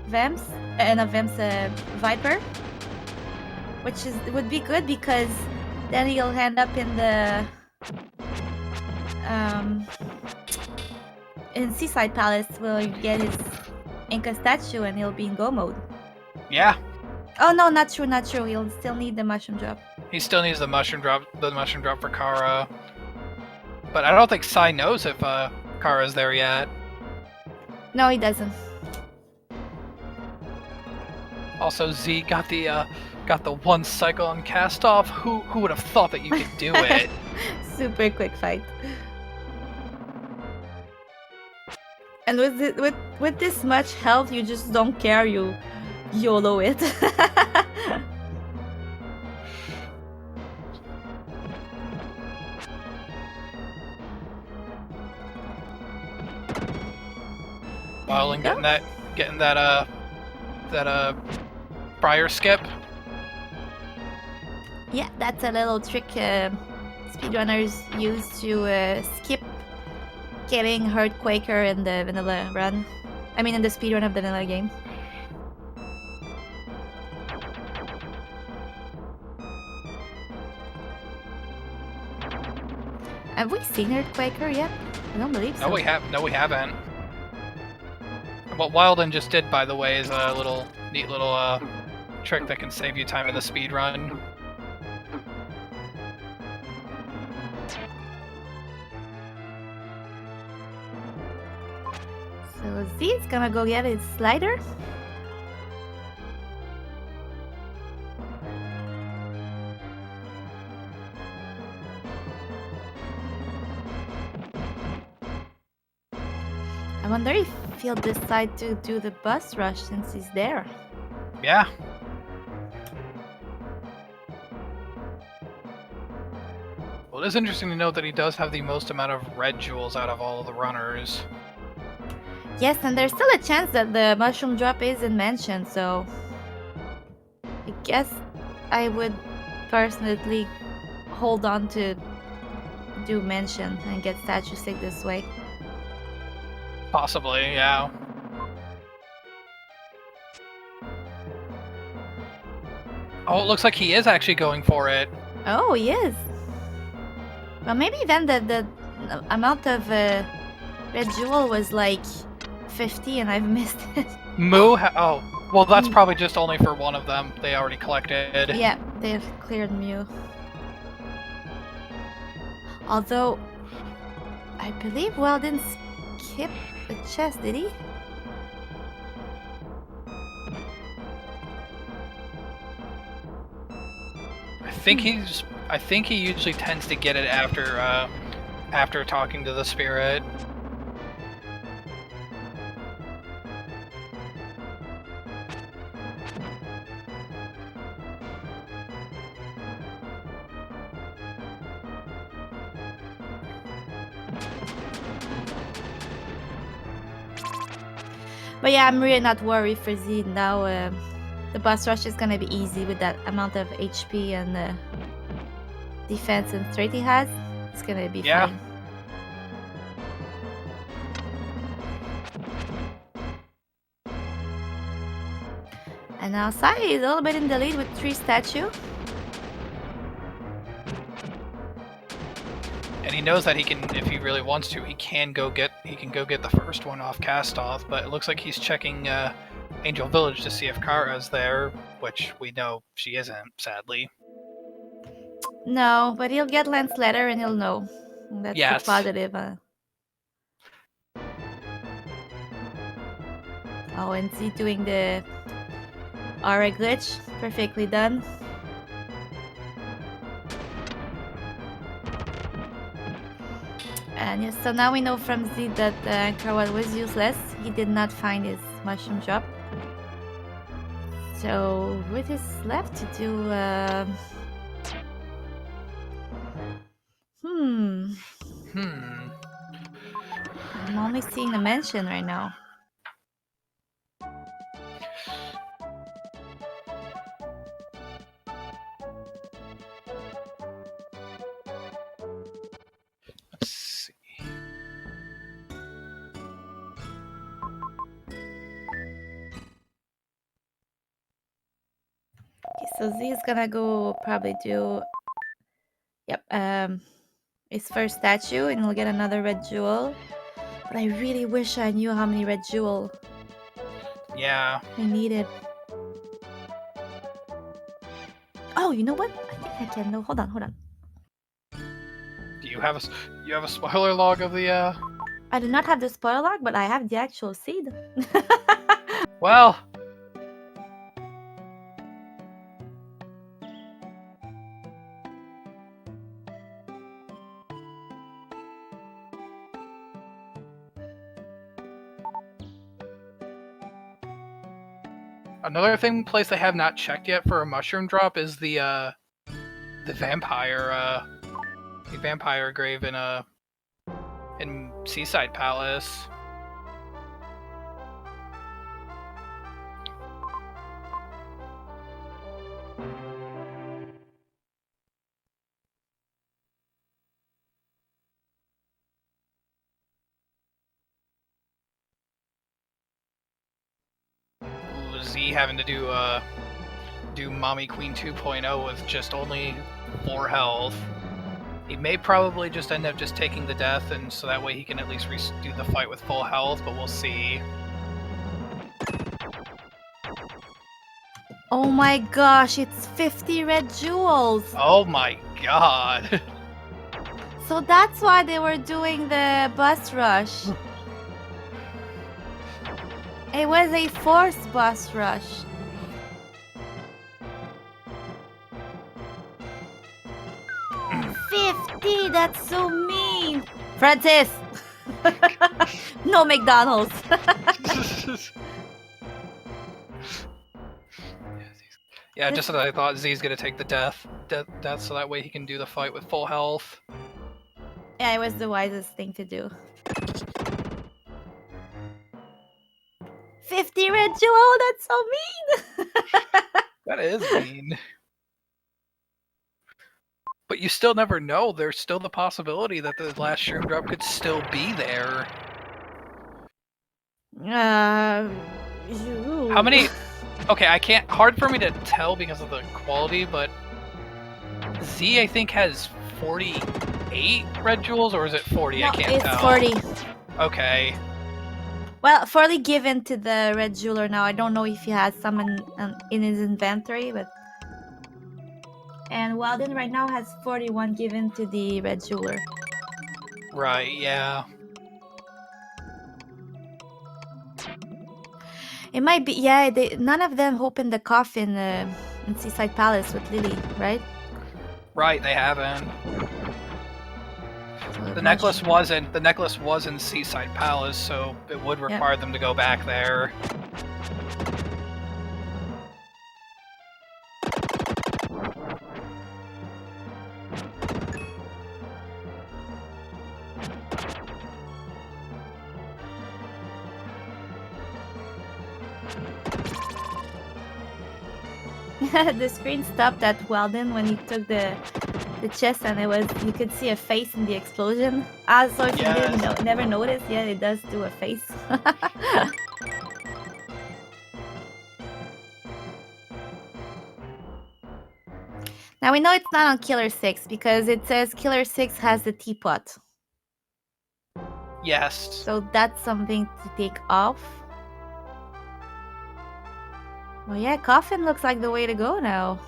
Vamps, Viper, which would be good because then he'll end up in the in Seaside Palace where he get his Inca statue and he'll be in go mode. Yeah. Oh no, not true. He'll still need the mushroom drop. He still needs the mushroom drop for Kara. But I don't think Sye knows if Kara's there yet. No, he doesn't. Also, Z got the one cycle on cast off. Who would have thought that you could do it? Super quick fight. And with this much health, you just don't care. You YOLO it. While and getting that prior skip. Yeah, that's a little trick speedrunners use to skip getting hurt Quaker in the vanilla run. I mean, in the speedrun of the vanilla game. Have we seen hurt Quaker yet? I don't believe so. No, we haven't. What Wilddin just did, by the way, is a neat little trick that can save you time in the speed run. So Z is gonna go get his slider. I wonder if he'll decide to do the bus rush since he's there. Yeah. Well, it is interesting to note that he does have the most amount of red jewels out of all of the runners. Yes, and there's still a chance that the mushroom drop isn't mentioned, so I guess I would personally hold on to do mention and get statue stick this way. Possibly, yeah. Oh, it looks like he is actually going for it. Oh, he is. Well, maybe then the amount of red jewel was like 50 and I've missed it. Oh, well, that's probably just only for one of them. They already collected. Yeah, they've cleared Mew. Although, I believe Wilddin skipped a chest, did he? I think he usually tends to get it after talking to the spirit. But yeah, I'm really not worried for Z now. The bus rush is gonna be easy with that amount of HP and defense and straight he has. It's gonna be fine. And now Sye is a little bit in the lead with 3 statue. And he knows that he can, if he really wants to, he can go get the first one off cast off. But it looks like he's checking Angel Village to see if Kara's there, which we know she isn't, sadly. No, but he'll get Lance letter and he'll know. That's yes. the positive. Oh, and Z doing the aura glitch, perfectly done. And yes, so now we know from Z that Karwal was useless. He did not find his mushroom drop. So what is left to do? I'm only seeing the mention right now. Let's see. Okay, so Z is gonna go probably do his first statue and he'll get another red jewel. But I really wish I knew how many red jewel I needed. Oh, you know what? I think I can. No, hold on. Do you have a spoiler log of the? I do not have the spoiler log, but I have the actual seed. Well. Another place they have not checked yet for a mushroom drop is the vampire grave in Seaside Palace. Z having to do Mommy Queen 2.0 with just only 4 health. He may probably just end up just taking the death, and so that way he can at least do the fight with full health, but we'll see. Oh my gosh, it's 50 red jewels! Oh my god! So that's why they were doing the bus rush. It was a forced bus rush. $50, that's so mean! Francis! No McDonald's! Yeah, just as I thought, Z's gonna take the death, so that way he can do the fight with full health. Yeah, it was the wisest thing to do. 50 red jewel, that's so mean! That is mean. But you still never know. There's still the possibility that the last shroom drop could still be there. How many? Okay, I can't. Hard for me to tell because of the quality, but Z I think has 48 red jewels, or is it 40? No, I can't tell. It's 40. Okay. Well, 40 given to the red jeweler now. I don't know if he has some in his inventory, but. And Wilddin right now has 41 given to the red jeweler. Right, yeah. It might be, yeah, none of them opened the coffin in Seaside Palace with Lily, right? Right, they haven't. So the necklace was in Seaside Palace, so it would require them to go back there. The screen stopped at Wilddin when he took the chest, and you could see a face in the explosion. So if you didn't never notice, yeah, it does do a face. Now we know it's not on Killer 6 because it says Killer 6 has the teapot. Yes. So that's something to take off. Well, yeah, coffin looks like the way to go now.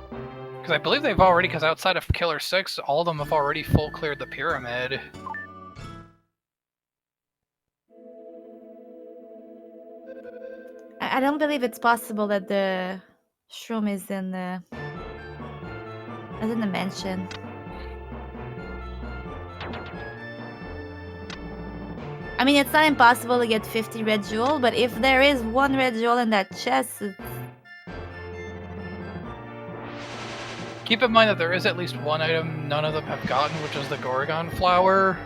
Because I believe they've already, because outside of Killer 6, all of them have already full cleared the pyramid. I don't believe it's possible that the shroom is in the mansion. I mean, it's not impossible to get 50 red jewel, but if there is 1 red jewel in that chest, keep in mind that there is at least 1 item none of them have gotten, which is the Gorgon flower.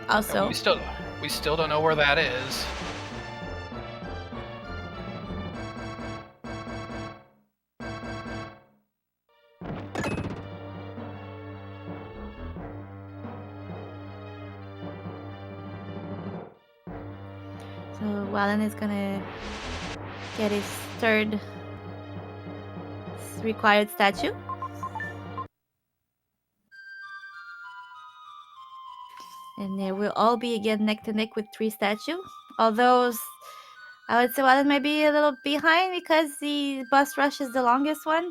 Also, we still don't know where that is. So Wilddin is gonna get his 3rd required statue. And they will all be again neck to neck with 3 statues. Although I would say Wilddin might be a little behind because the bus rush is the longest one.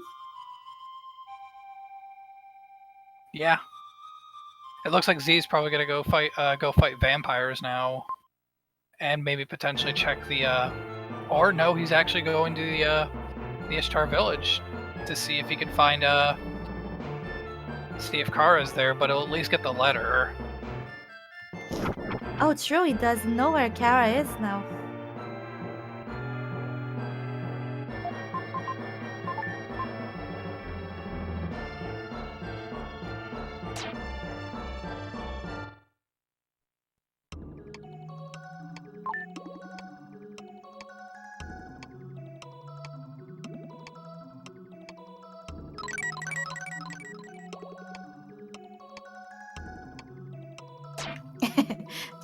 Yeah. It looks like Z's probably gonna go fight vampires now. And maybe potentially check the or no, he's actually going to the Ishtar village to see if he can find see if Kara's there, but he'll at least get the letter. Oh, true, he doesn't know where Kara is now.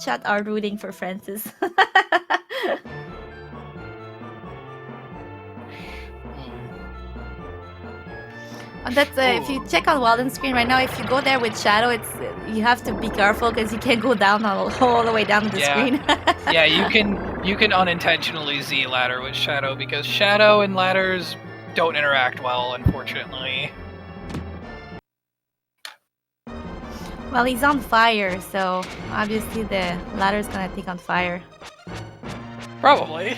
Chat are rooting for Francis. And that's if you check on Wilddin's screen right now, if you go there with Shadow, it's you have to be careful because you can't go down all the way down the screen. Yeah, you can unintentionally Z ladder with Shadow because Shadow and ladders don't interact well, unfortunately. Well, he's on fire, so obviously the ladder's gonna take on fire. Probably.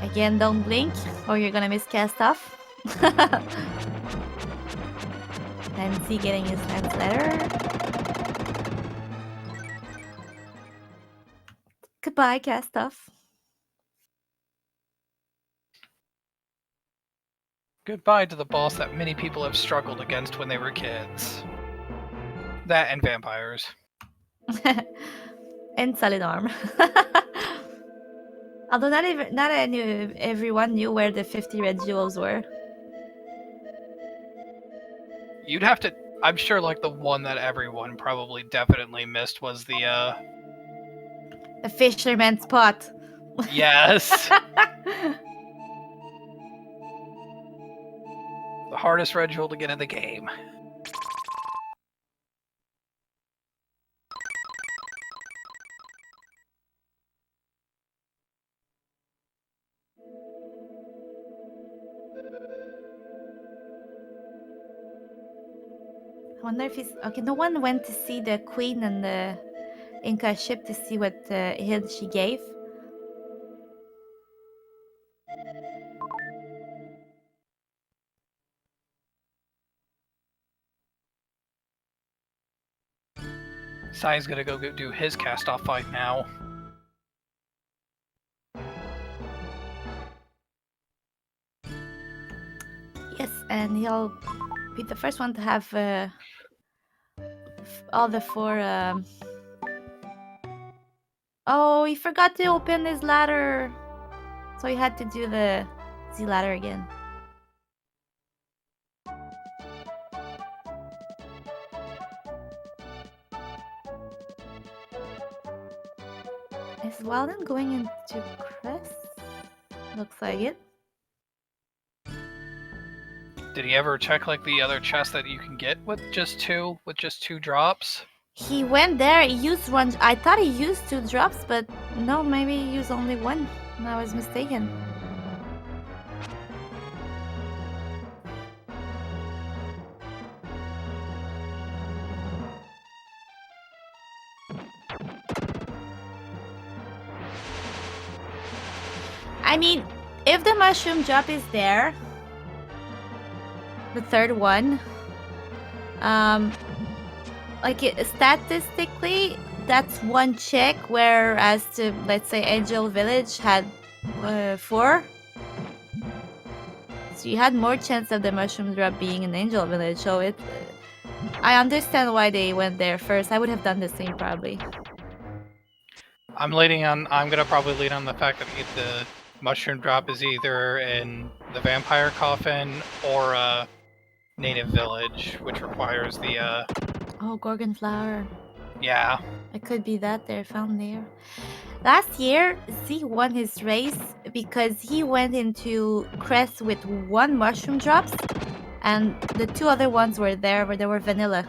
Again, don't blink or you're gonna miss cast off. And Z getting his next letter. Goodbye, cast off. Goodbye to the boss that many people have struggled against when they were kids. That and vampires. And solid arm. Although not everyone knew where the 50 red jewels were. You'd have to. I'm sure, like, the one that everyone probably definitely missed was the fisherman's pot. Yes. The hardest red jewel to get in the game. I wonder if he's okay. No one went to see the queen and the Inca ship to see what hint she gave. Sye's gonna go do his cast-off fight now. Yes, and he'll be the first one to have all the 4. Oh, he forgot to open his ladder, so he had to do the Z ladder again. Is Wilddin going into Crest? Looks like it. Did he ever check, like, the other chest that you can get with just two drops? He went there, he used one. I thought he used 2 drops, but no, maybe he used only 1. I was mistaken. I mean, if the mushroom drop is there, the 3rd one, like statistically, that's 1 check, whereas to, let's say, Angel Village had 4. So you had more chance of the mushroom drop being in Angel Village. So it, I understand why they went there first. I would have done the same probably. I'm gonna probably lean on the fact that the mushroom drop is either in the vampire coffin or native village, which requires the Oh, Gorgon flower. Yeah. It could be that they're found there. Last year, Z won his race because he went into Crest with 1 mushroom drops, and the 2 other ones were there where they were vanilla.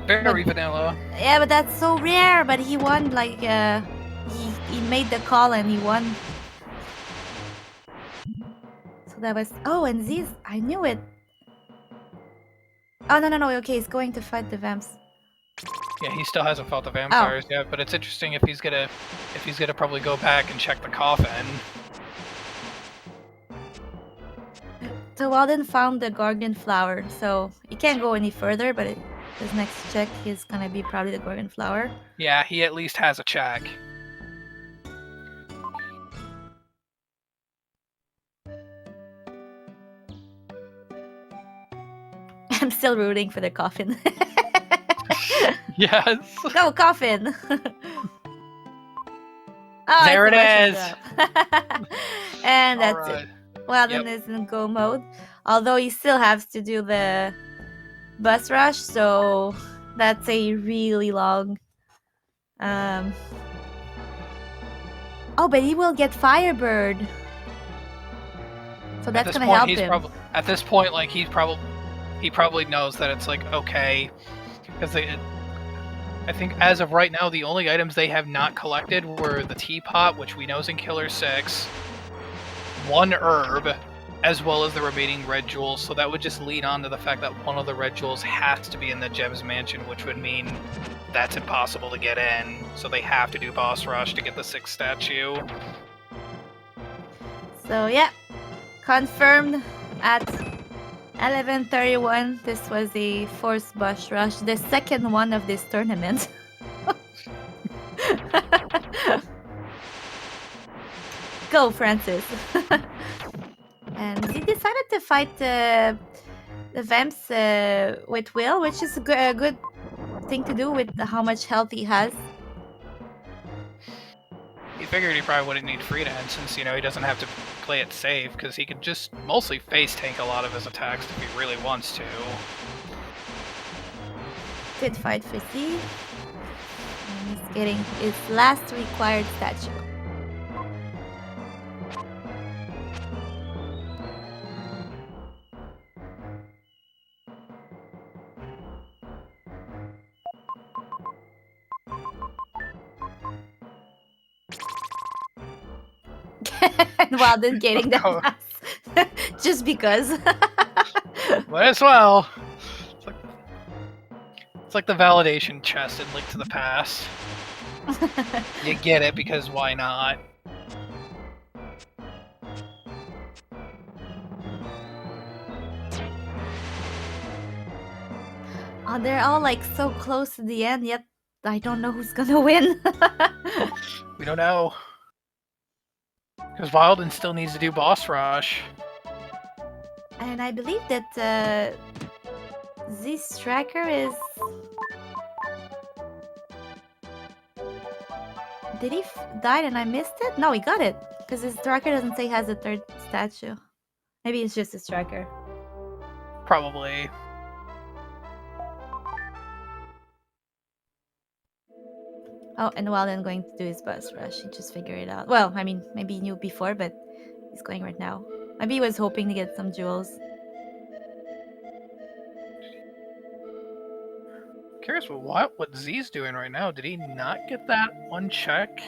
Very vanilla. Yeah, but that's so rare. But he won, like, he made the call and he won. So that was... Oh, and Z's... I knew it. Oh, no, okay, he's going to fight the vamps. Yeah, he still hasn't fought the vampires yet, but it's interesting if he's gonna probably go back and check the coffin. So Wilddin found the Gorgon flower, so he can't go any further, but his next check is gonna be probably the Gorgon flower. Yeah, he at least has a check. I'm still rooting for the coffin. Yes. Go, coffin! There it is! And that's it. Wilddin is in go mode. Although he still has to do the bus rush, so that's a really long. Oh, but he will get Firebird, so that's gonna help him. At this point, like he probably knows that it's like okay, because I think as of right now, the only items they have not collected were the teapot, which we know is in Killer 6, one herb, as well as the remaining red jewels. So that would just lead on to the fact that one of the red jewels has to be in the Gems Mansion, which would mean that's impossible to get in. So they have to do boss rush to get the 6th statue. So yeah, confirmed at 11:31. This was a forced bus rush, the second one of this tournament. Go, Francis. And he decided to fight the Vamps with Will, which is a good thing to do with how much health he has. He figured he probably wouldn't need Freedom since, he doesn't have to play it safe, because he could just mostly face tank a lot of his attacks if he really wants to. Good fight for Z. And he's getting his last required statue. And Wilddin getting that pass. Just because. Might as well. It's like the validation chest in Link to the Past. You get it because why not? Oh, they're all like so close to the end, yet I don't know who's gonna win. We don't know. Because Wilddin still needs to do boss rush. And I believe that this tracker is... Did he die and I missed it? No, he got it. Because his tracker doesn't say he has a third statue. Maybe it's just his tracker. Probably. Oh, and Wilddin going to do his bus rush. He just figured it out. Well, I mean, maybe he knew before, but he's going right now. Maybe he was hoping to get some jewels. Curious what Z's doing right now. Did he not get that one check?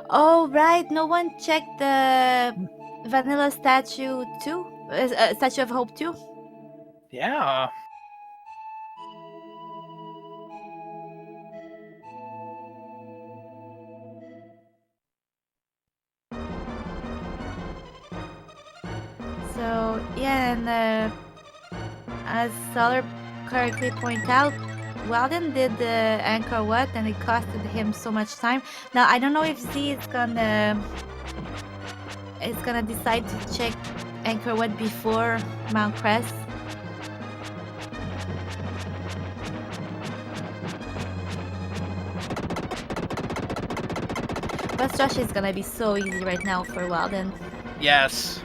Oh, right. No one checked the Vanilla Statue 2? Statue of Hope 2? Yeah. So, yeah, and as Solar correctly pointed out, Wilddin did the Anchor What, and it costed him so much time. Now, I don't know if Z is gonna decide to check Anchor What before Mount Crest. But Josh is gonna be so easy right now for Wilddin. Yes.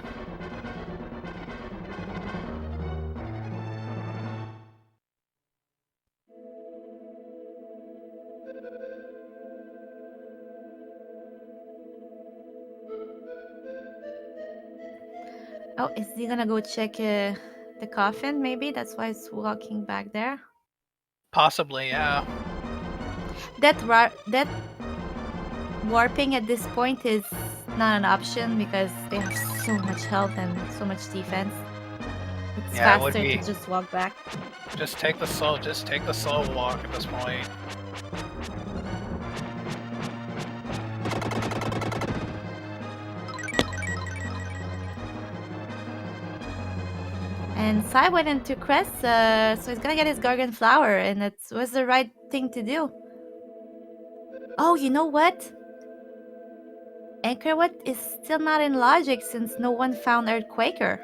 Oh, is he gonna go check the coffin? Maybe that's why he's walking back there. Possibly, yeah. That warping at this point is not an option because they have so much health and so much defense. It's faster to just walk back. Just take the slow walk at this point. And Sye went into Crest, so he's gonna get his Gargan Flower, and it was the right thing to do. Oh, you know what? Anchor What is still not in logic since no one found Earthquaker.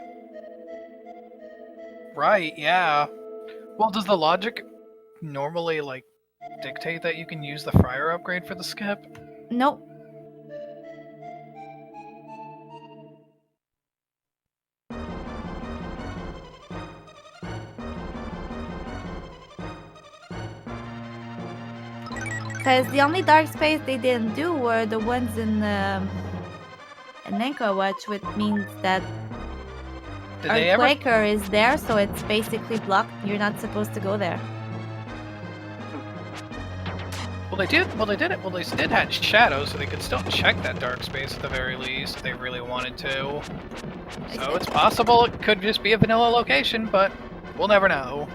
Right, yeah. Well, does the logic normally, dictate that you can use the Friar upgrade for the skip? Nope. Because the only dark space they didn't do were the ones in Nenko Watch, which means that Earthquaker is there, so it's basically blocked. You're not supposed to go there. Well, they did. Well, they did it. Well, they did have shadows, so they could still check that dark space at the very least if they really wanted to. So it's possible it could just be a vanilla location, but we'll never know.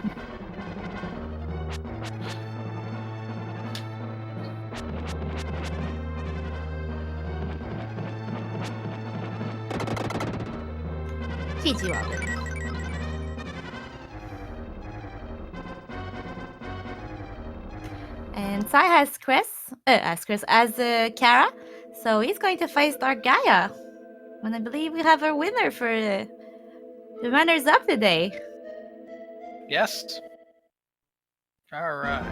GG Robin. And Sye has Kara, so he's going to face Dark Gaia. And I believe we have our winner for the runners up today. Yes. All right.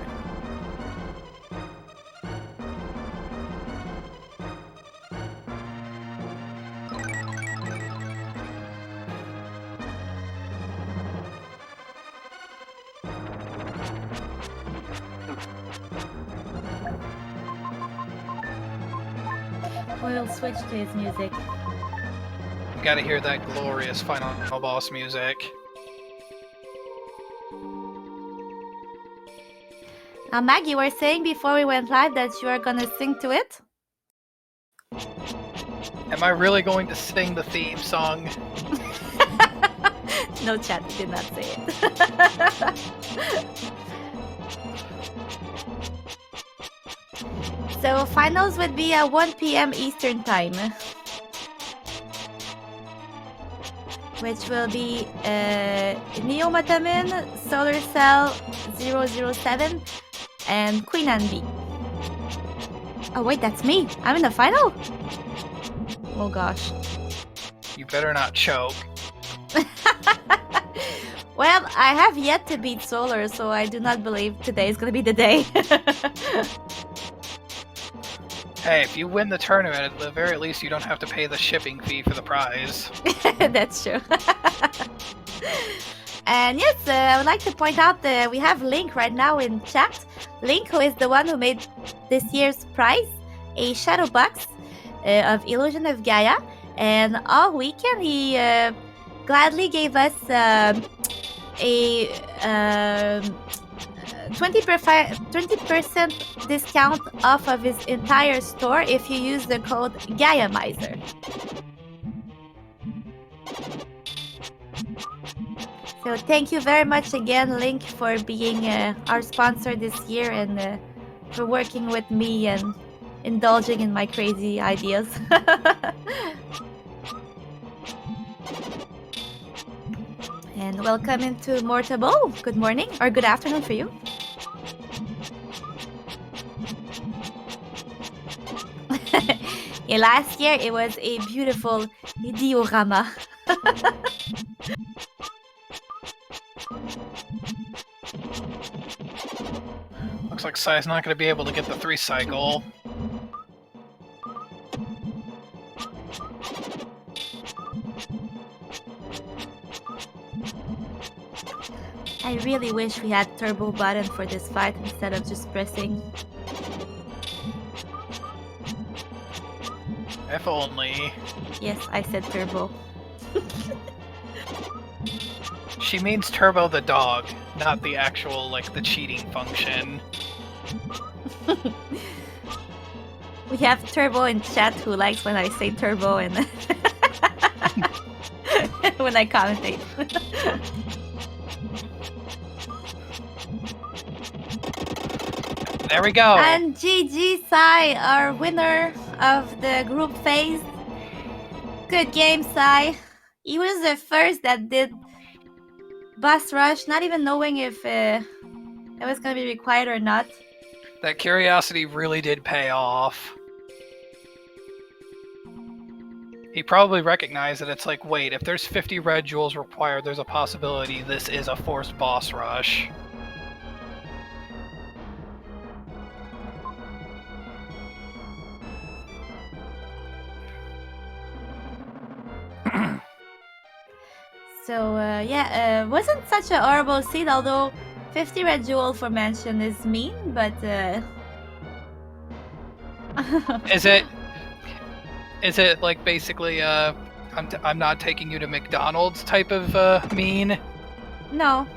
We'll switch to his music. You gotta hear that glorious final boss music. Now, Maggie, you were saying before we went live that you are gonna sing to it? Am I really going to sing the theme song? No, chat did not say it. So finals would be at 1 p.m. Eastern Time, which will be Neomatamin, Solar Cell 007, and Queen Anne. Oh wait, that's me. I'm in the final? Oh gosh. You better not choke. Well, I have yet to beat Solar, so I do not believe today is gonna be the day. Hey, if you win the tournament, at the very least you don't have to pay the shipping fee for the prize. That's true. And yes, I would like to point out that we have Link right now in chat. Link, who is the one who made this year's prize, a shadow box of Illusion of Gaia. And all weekend he gladly gave us a 20% discount off of his entire store if you use the code Gaia-mizer. So thank you very much again, Link, for being our sponsor this year and for working with me and indulging in my crazy ideas. And welcome into Mortable. Good morning or good afternoon for you. Yeah, last year it was a beautiful diorama. Looks like Sye's not going to be able to get the 3-cycle. I really wish we had turbo button for this fight instead of just pressing. If only. Yes, I said turbo. She means Turbo the dog, not the actual, like, the cheating function. We have Turbo in chat who likes when I say turbo and when I commentate. There we go! And GG Sye, our winner of the group phase. Good game, Sye. He was the first that did Boss Rush, not even knowing if it was going to be required or not. That curiosity really did pay off. He probably recognized that it's like, wait, if there's 50 red jewels required, there's a possibility this is a forced boss rush. So, yeah, wasn't such a horrible seed, although 50 red jewel for mansion is mean, but Is it like basically I'm not taking you to McDonald's type of mean? No.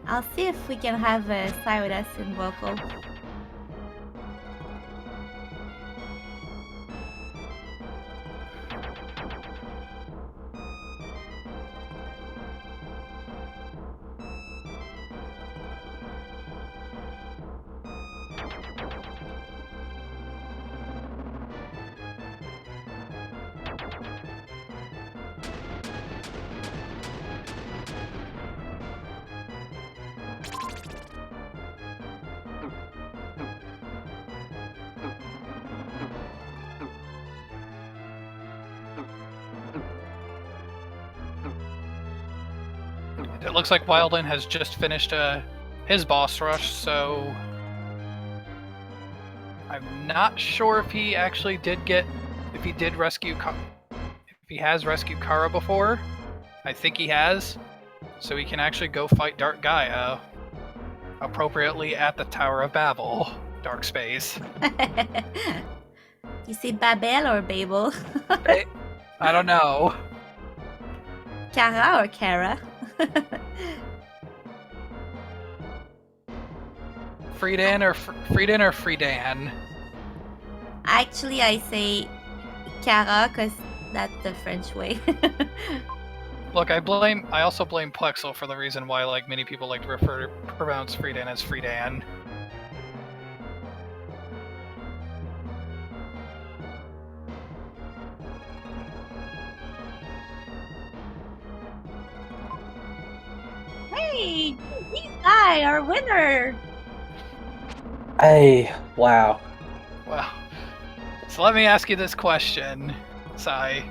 I'll see if we can have Sye with us in vocal. It looks like Wilddin has just finished his boss rush, so I'm not sure if he actually if he has rescued Kara before. I think he has, so he can actually go fight Dark Gaia appropriately at the Tower of Babel, Dark Space. You say Babel or Babel? I don't know. Kara or Kara? Friedan or Friedan? Actually, I say Kara because that's the French way. Look, I also blame Plexel for the reason why like many people like to pronounce Friedan as Friedan. Hey, he's Sye, our winner. Hey, wow. Well, so let me ask you this question, Sye.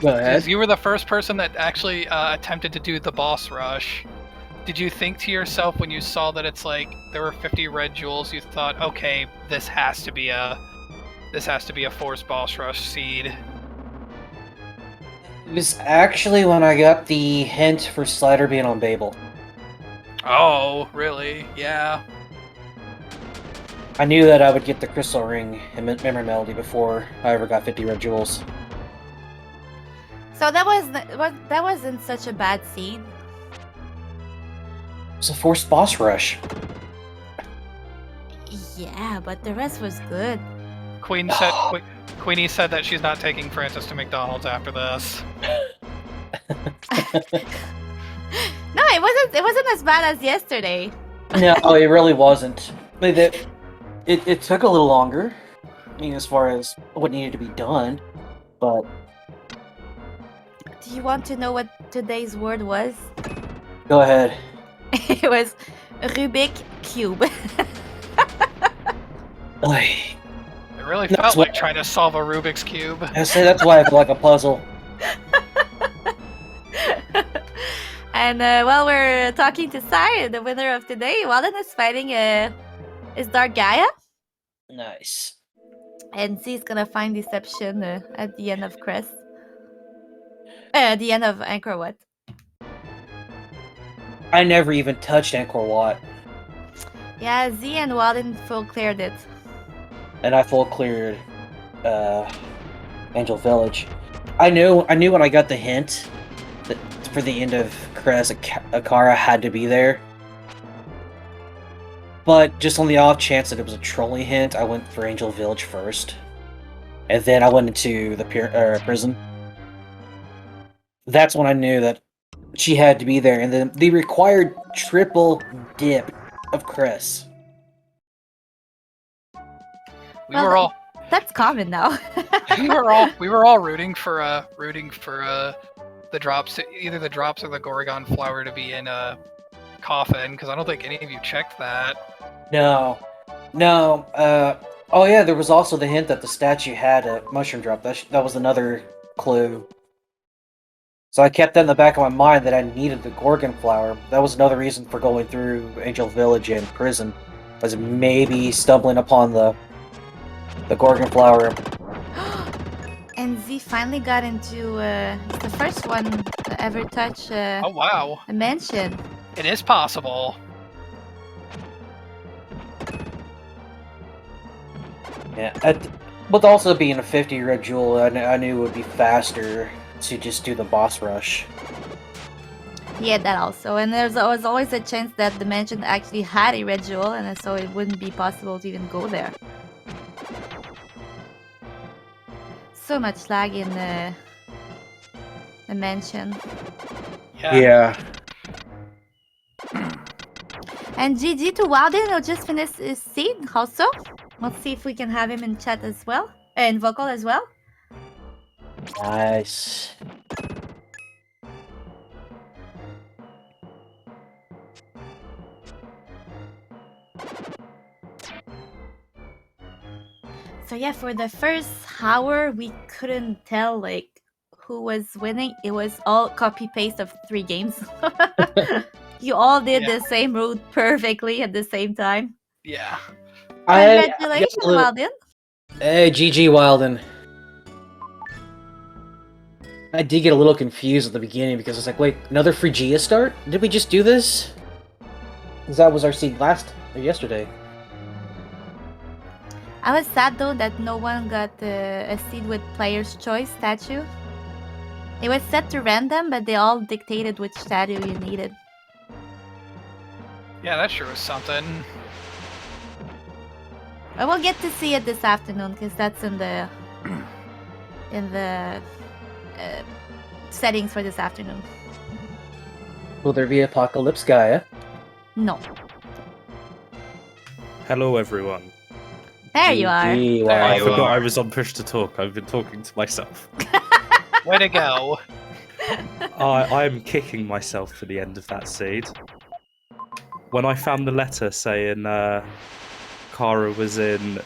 Go ahead. You were the first person that actually attempted to do the boss rush. Did you think to yourself when you saw that it's like there were 50 red jewels, you thought, okay, this has to be a forced boss rush seed? It was actually when I got the hint for Slider being on Babel. Oh, really? Yeah. I knew that I would get the Crystal Ring and Memory Melody before I ever got 50 red jewels. So that wasn't such a bad seed. It was a forced boss rush. Yeah, but the rest was good. Queenie said that she's not taking Francis to McDonald's after this. No, it wasn't as bad as yesterday. No, it really wasn't. It took a little longer. I mean, as far as what needed to be done, but... Do you want to know what today's word was? Go ahead. It was Rubik Cube. Ay, It really That's felt what- like trying to solve a Rubik's Cube. I say that's why I feel like a puzzle. And while we're talking to Sye, the winner of today, Wilddin is fighting is Dark Gaia. Nice. And she's gonna find Deception at the end of Crest. At the end of Angkor Wat. I never even touched Angkor Wat, Yeah, Z and Wilddin full cleared it. and I full cleared Angel Village. I knew when I got the hint that for the end of Crest, Akara had to be there. But just on the off chance that it was a trolling hint, I went for Angel Village first, and then I went into the prison. That's when I knew that she had to be there, and then the required triple dip of Crest. That's common now. we were all rooting for the drops, either the drops or the Gorgon flower to be in a coffin, because I don't think any of you checked that. No. Oh yeah, there was also the hint that the statue had a mushroom drop. That was another clue. So I kept that in the back of my mind that I needed the Gorgon flower. That was another reason for going through Angel Village and prison, was maybe stumbling upon the Gorgon flower. And Z finally got into the first one to ever touch Oh wow, a mansion. it is possible. Yeah, with also being a 50 red jewel, I knew it would be faster to just do the boss rush. Yeah, that also. And there was always a chance that the mansion actually had a red jewel, and so it wouldn't be possible to even go there. So much lag in the mansion. Yeah. And GG to Wilddin, who just finished his seed also. Let's see if we can have him in chat as well. In vocal as well. Nice. So yeah, for the first hour, we couldn't tell like who was winning. It was all copy paste of 3 games. You all did the same route perfectly at the same time. Yeah. Congratulations, Wilddin. Hey, GG Wilddin. I did get a little confused at the beginning because I was like, wait, another Phrygia start? Did we just do this? Because that was our seed yesterday. I was sad though that no one got a seed with player's choice statue. It was set to random, but they all dictated which statue you needed. Yeah, that sure was something. I will get to see it this afternoon because that's in the settings for this afternoon. Will there be Apocalypse Gaia? No. Hello, everyone. There you are. I forgot I was on push to talk. I've been talking to myself. Way to go. I'm kicking myself for the end of that seed. When I found the letter saying Kara was in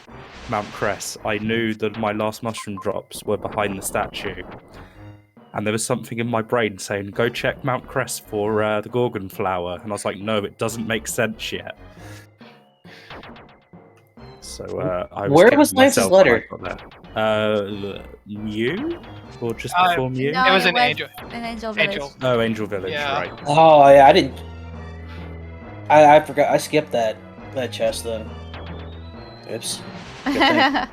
Mount Cress, I knew that my last mushroom drops were behind the statue. And there was something in my brain saying, go check Mount Cress for the Gorgon flower. And I was like, no, it doesn't make sense yet. So I was Where was Lance's letter? Mew? Or just before Mew? No, it was in Angel Village. Angel. Oh, Angel Village, Yeah. right. Oh, yeah, I didn't... I forgot. I skipped that chest then. Oops. Good thing.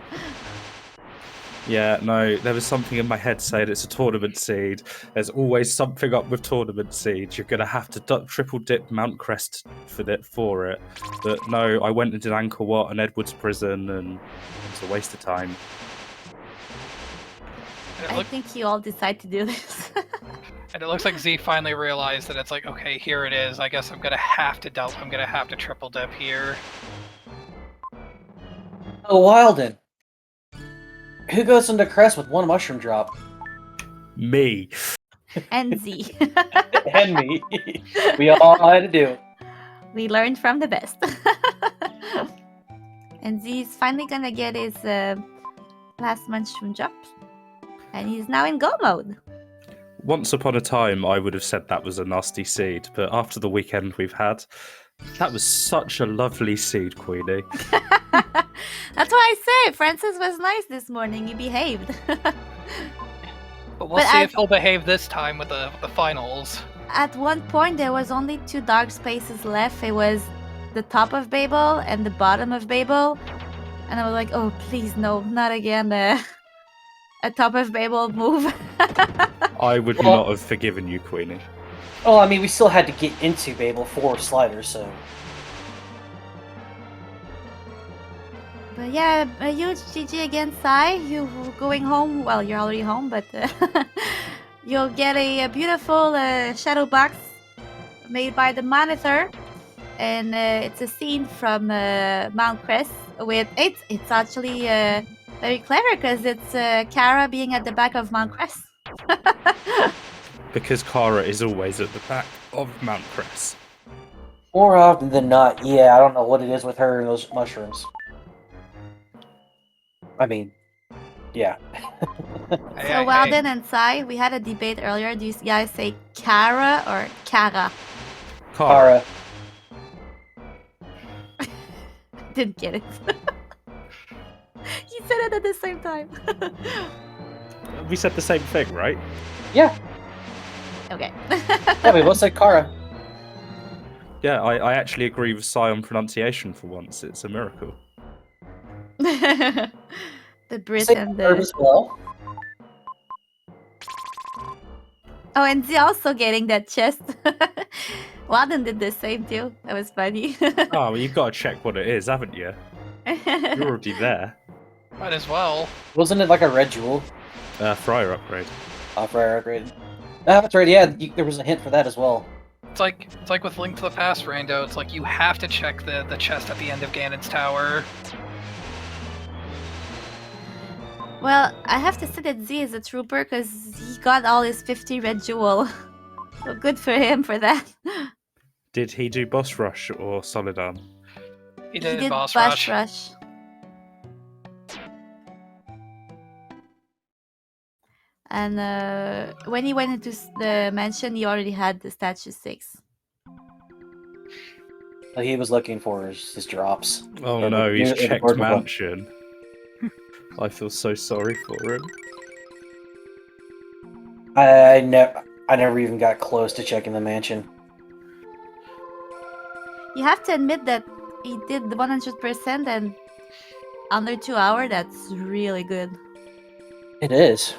Yeah, no, there was something in my head saying it's a tournament seed. There's always something up with tournament seeds. You're going to have to triple dip Mount Crest for it. But no, I went and did Angkor Wat and Edward's Prison, and it was a waste of time. I think you all decide to do this. And it looks like Z finally realized that it's like, okay, here it is. I guess I'm gonna have to double. I'm gonna have to triple dip here. Oh, Wilddin. Who goes into Crest with 1 mushroom drop? Me. And Z. And me. We all had to do it. We learned from the best. And Z is finally gonna get his last mushroom drop. And he's now in go mode. Once upon a time, I would have said that was a nasty seed, but after the weekend we've had, that was such a lovely seed, Queenie. That's why I say Francis was nice this morning. He behaved. But we'll see if he'll behave this time with the finals. At one point, there was only 2 dark spaces left. It was the top of Babel and the bottom of Babel. And I was like, oh, please, no, not again. A top of Babel move. I would not have forgiven you, Queenie. Oh, I mean, we still had to get into Babel for Slider, so... But yeah, a huge GG against Sye. You going home? Well, you're already home, but you'll get a beautiful shadow box made by the Monitor, and it's a scene from Mount Crest. With it's actually very clever because it's Kara being at the back of Mount Crest. Because Kara is always at the back of Mount Cress. More often than not, yeah, I don't know what it is with her and those mushrooms. I mean, yeah. So Wilddin and Sye, we had a debate earlier. Do you guys say Kara or Kara? Kara. Didn't get it. You said it at the same time. We said the same thing, right? Yeah. Okay. Yeah, we both said Kara. Yeah, I actually agree with Sye on pronunciation for once. It's a miracle. The Brit Same and curve the... as well. Oh, and Z also getting that chest. Wilddin did the same too. That was funny. Oh, well, you've got to check what it is, haven't you? You're already there. Might as well. Wasn't it like a red jewel? Fryer upgrade. Fryer upgrade. Ah, that's right. Yeah, there was a hint for that as well. It's like with Link to the Past, Rando. It's like you have to check the chest at the end of Ganon's tower. Well, I have to say that Z is a trooper because he got all his 50 red jewel. So good for him for that. Did he do boss rush or solid arm? He did boss rush. And when he went into the mansion, he already had the statue 6. He was looking for his drops. Oh no, he's checked mansion. I feel so sorry for him. I never even got close to checking the mansion. You have to admit that he did the 100% and under 2 hours, that's really good. It is.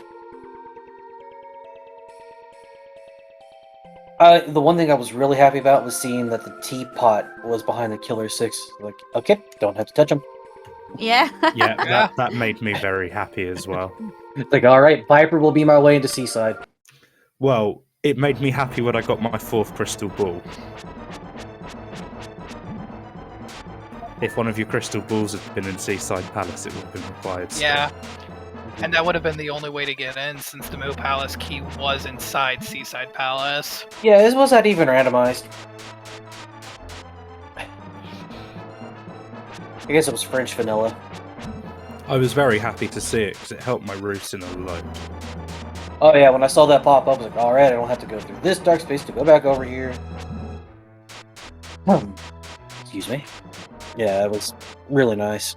The one thing I was really happy about was seeing that the teapot was behind the Killer 6. Like, okay, don't have to touch him. Yeah. Yeah, that made me very happy as well. It's like, alright, Viper will be my way into Seaside. Well, it made me happy when I got my 4th crystal ball. If one of your crystal balls had been in Seaside Palace, it would have been required. Yeah. And that would have been the only way to get in, since the Moo Palace key was inside Seaside Palace. Yeah, this was not even randomized. I guess it was French vanilla. I was very happy to see it because it helped my roost in a lot. Oh yeah, when I saw that pop up, I was like, alright, I don't have to go through this dark space to go back over here. Excuse me. Yeah, it was really nice.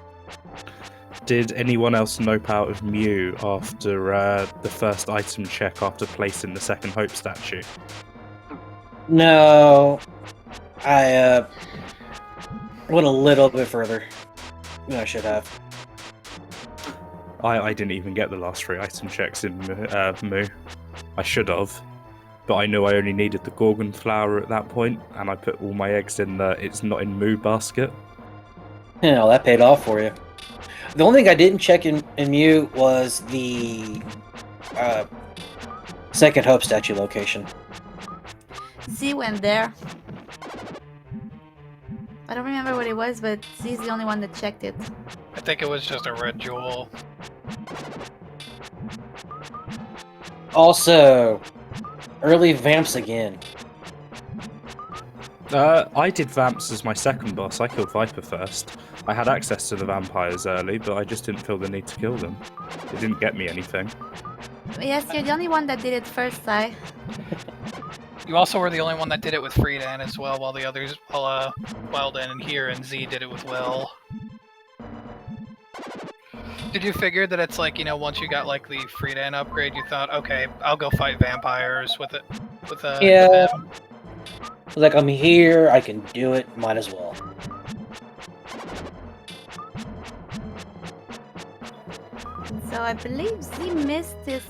Did anyone else nope out of Mew after the first item check after placing the second Hope statue? No. I went a little bit further than I should have. I didn't even get the last 3 item checks in Moo. I should have, but I knew I only needed the Gorgon flower at that point, and I put all my eggs in the it's not in Moo basket. You know, that paid off for you. The only thing I didn't check in Mew was the second Hope statue location. Z went there. I don't remember what it was, but Z's the only one that checked it. I think it was just a red jewel. Also, early Vamps again. I did Vamps as my second boss. I killed Viper first. I had access to the vampires early, but I just didn't feel the need to kill them. It didn't get me anything. Yes, you're the only one that did it first, Sye. You also were the only one that did it with Friedan as well, while the others, Wilddin and here and Z did it with Will. Did you figure that it's like, you know, once you got like the Friedan upgrade, you thought, okay, I'll go fight vampires with it, Yeah. with him? Like, I'm here, I can do it, might as well. So I believe Z missed his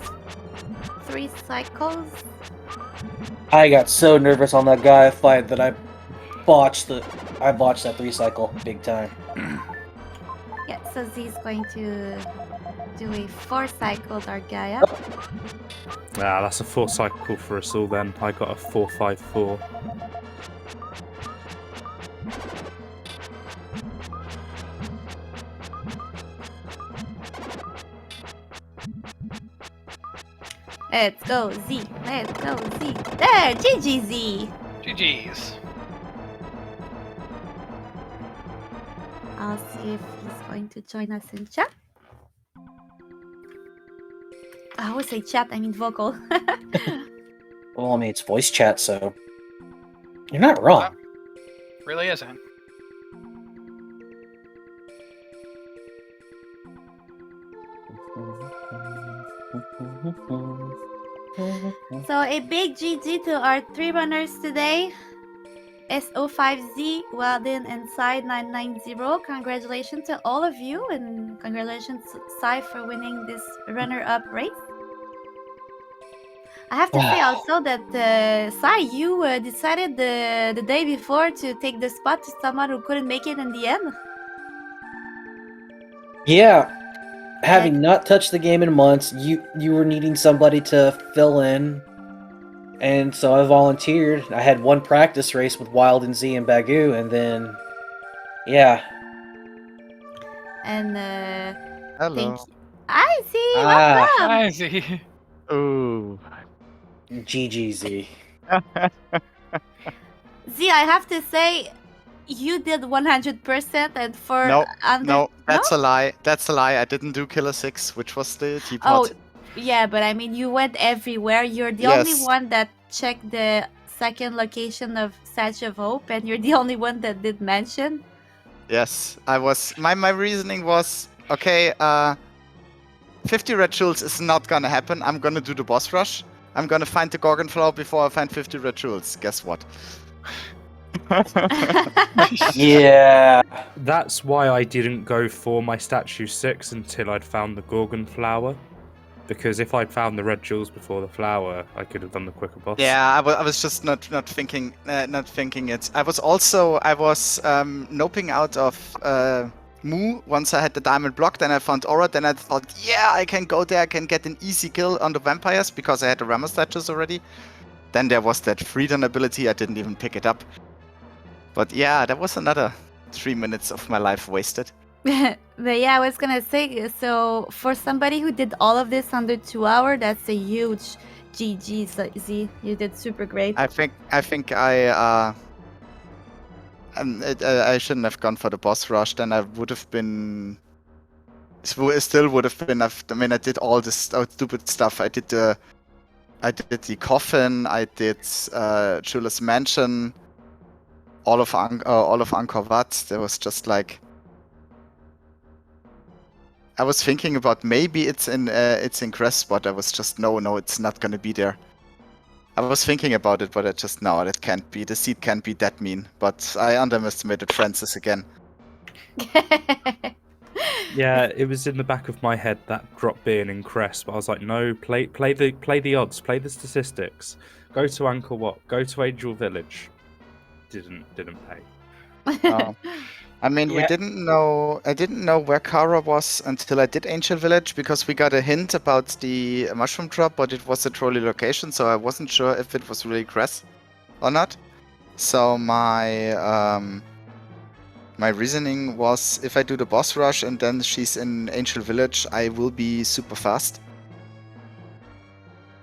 3 cycles. I got so nervous on that Gaia fight that I botched that 3-cycle big time. Yeah, so Z is going to do a 4-cycle Dark Gaia. Ah, that's a 4 cycle for us all then. I got a 4-5-4. Let's go Z. Let's go Z. There, GG Z. GG's. I'll see if he's going to join us in chat. I always say chat, I mean vocal. Well, I mean, it's voice chat, so you're not wrong. Really isn't. So a big GG to our 3 runners today. SO5Z, Wilddin, and Sye990. Congratulations to all of you, and congratulations, Sye, for winning this runner-up race. I have to say also that Sye, you decided the day before to take the spot to someone who couldn't make it in the end. Yeah, having not touched the game in months, you were needing somebody to fill in, and so I volunteered. I had one practice race with Wilddin, Z, and Bagu, and then, yeah. And Hello. I see. Ah. Welcome. I see. Ooh. GGZ. Z, I have to say, you did 100%, and for No, that's a lie. That's a lie. I didn't do Killer 6, which was the Oh, teapot. yeah, but I mean, you went everywhere. You're the only one that checked the second location of Statue of Hope, and you're the only one that did mention. Yes, I was. My reasoning was okay. 50 red jewels is not gonna happen. I'm gonna do the boss rush. I'm gonna find the Gorgon flower before I find 50 red jewels. Guess what? Yeah. That's why I didn't go for my statue 6 until I'd found the Gorgon flower. Because if I'd found the red jewels before the flower, I could have done the quicker boss. Yeah, I was just not thinking it. I was noping out of Mu once I had the diamond block. Then I found Aura. Then I thought, yeah, I can go there. I can get an easy kill on the vampires because I had the Rammer statues already. Then there was that freedom ability. I didn't even pick it up. But yeah, that was another 3 minutes of my life wasted. But yeah, I was gonna say, so for somebody who did all of this under 2 hours, that's a huge GG, Z. You did super great. I think I shouldn't have gone for the boss rush. Then I would have been. It still would have been. I mean, I did all this stupid stuff. I did the coffin. I did Jeweler's Mansion. All of Angkor Wat. There was just like. I was thinking about maybe it's in Crest, but I was just no, it's not gonna be there. I was thinking about it, but I just no, it can't be. The seed can't be that mean. But I underestimated Francis again. Yeah, it was in the back of my head, that drop being in Crest, but I was like, no, play the odds, play the statistics. Go to Angkor Wat, go to Angel Village. Didn't pay. I mean, I didn't know where Kara was until I did Angel Village because we got a hint about the mushroom drop, but it was a trolley location, so I wasn't sure if it was really Crest or not. So my reasoning was if I do the boss rush and then she's in Angel Village, I will be super fast.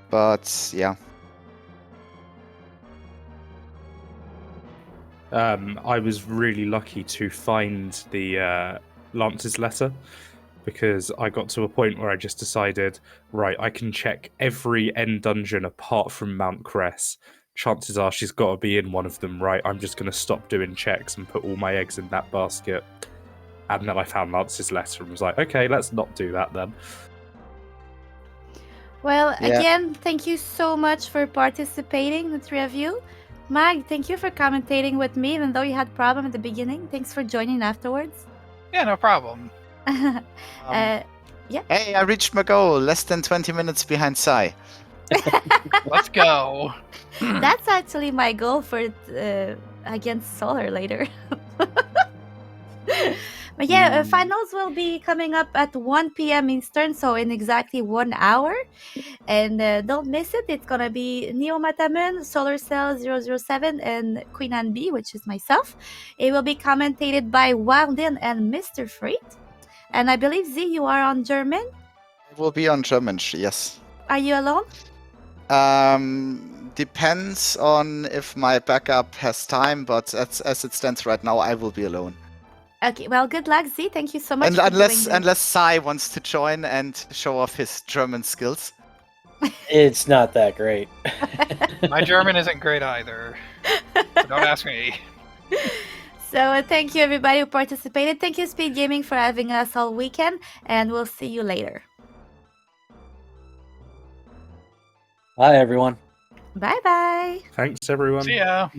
But yeah. I was really lucky to find the Lance's letter because I got to a point where I just decided, right, I can check every end dungeon apart from Mount Cress. Chances are she's got to be in one of them, right? I'm just going to stop doing checks and put all my eggs in that basket. And then I found Lance's letter and was like, okay, let's not do that then. Well, again, thank you so much for participating, the three of you. Mag, thank you for commentating with me, even though you had problem at the beginning. Thanks for joining afterwards. Yeah, no problem. Yeah. Hey, I reached my goal. Less than 20 minutes behind Sye. Let's go. That's actually my goal for against Solar later. But yeah, finals will be coming up at 1 p.m. Eastern, so in exactly 1 hour. And don't miss it. It's gonna be Neo Matamun, Solar Cell 007, and Queen Anne B, which is myself. It will be commentated by Wilddin and Mr. Freight. And I believe, Z, you are on German? It will be on German, yes. Are you alone? Depends on if my backup has time, but as it stands right now, I will be alone. Okay, well, good luck, Z. Thank you so much. Unless Sye wants to join and show off his German skills. It's not that great. My German isn't great either. So don't ask me. So thank you everybody who participated. Thank you Speed Gaming for having us all weekend, and we'll see you later. Bye, everyone. Bye bye. Thanks, everyone. See ya.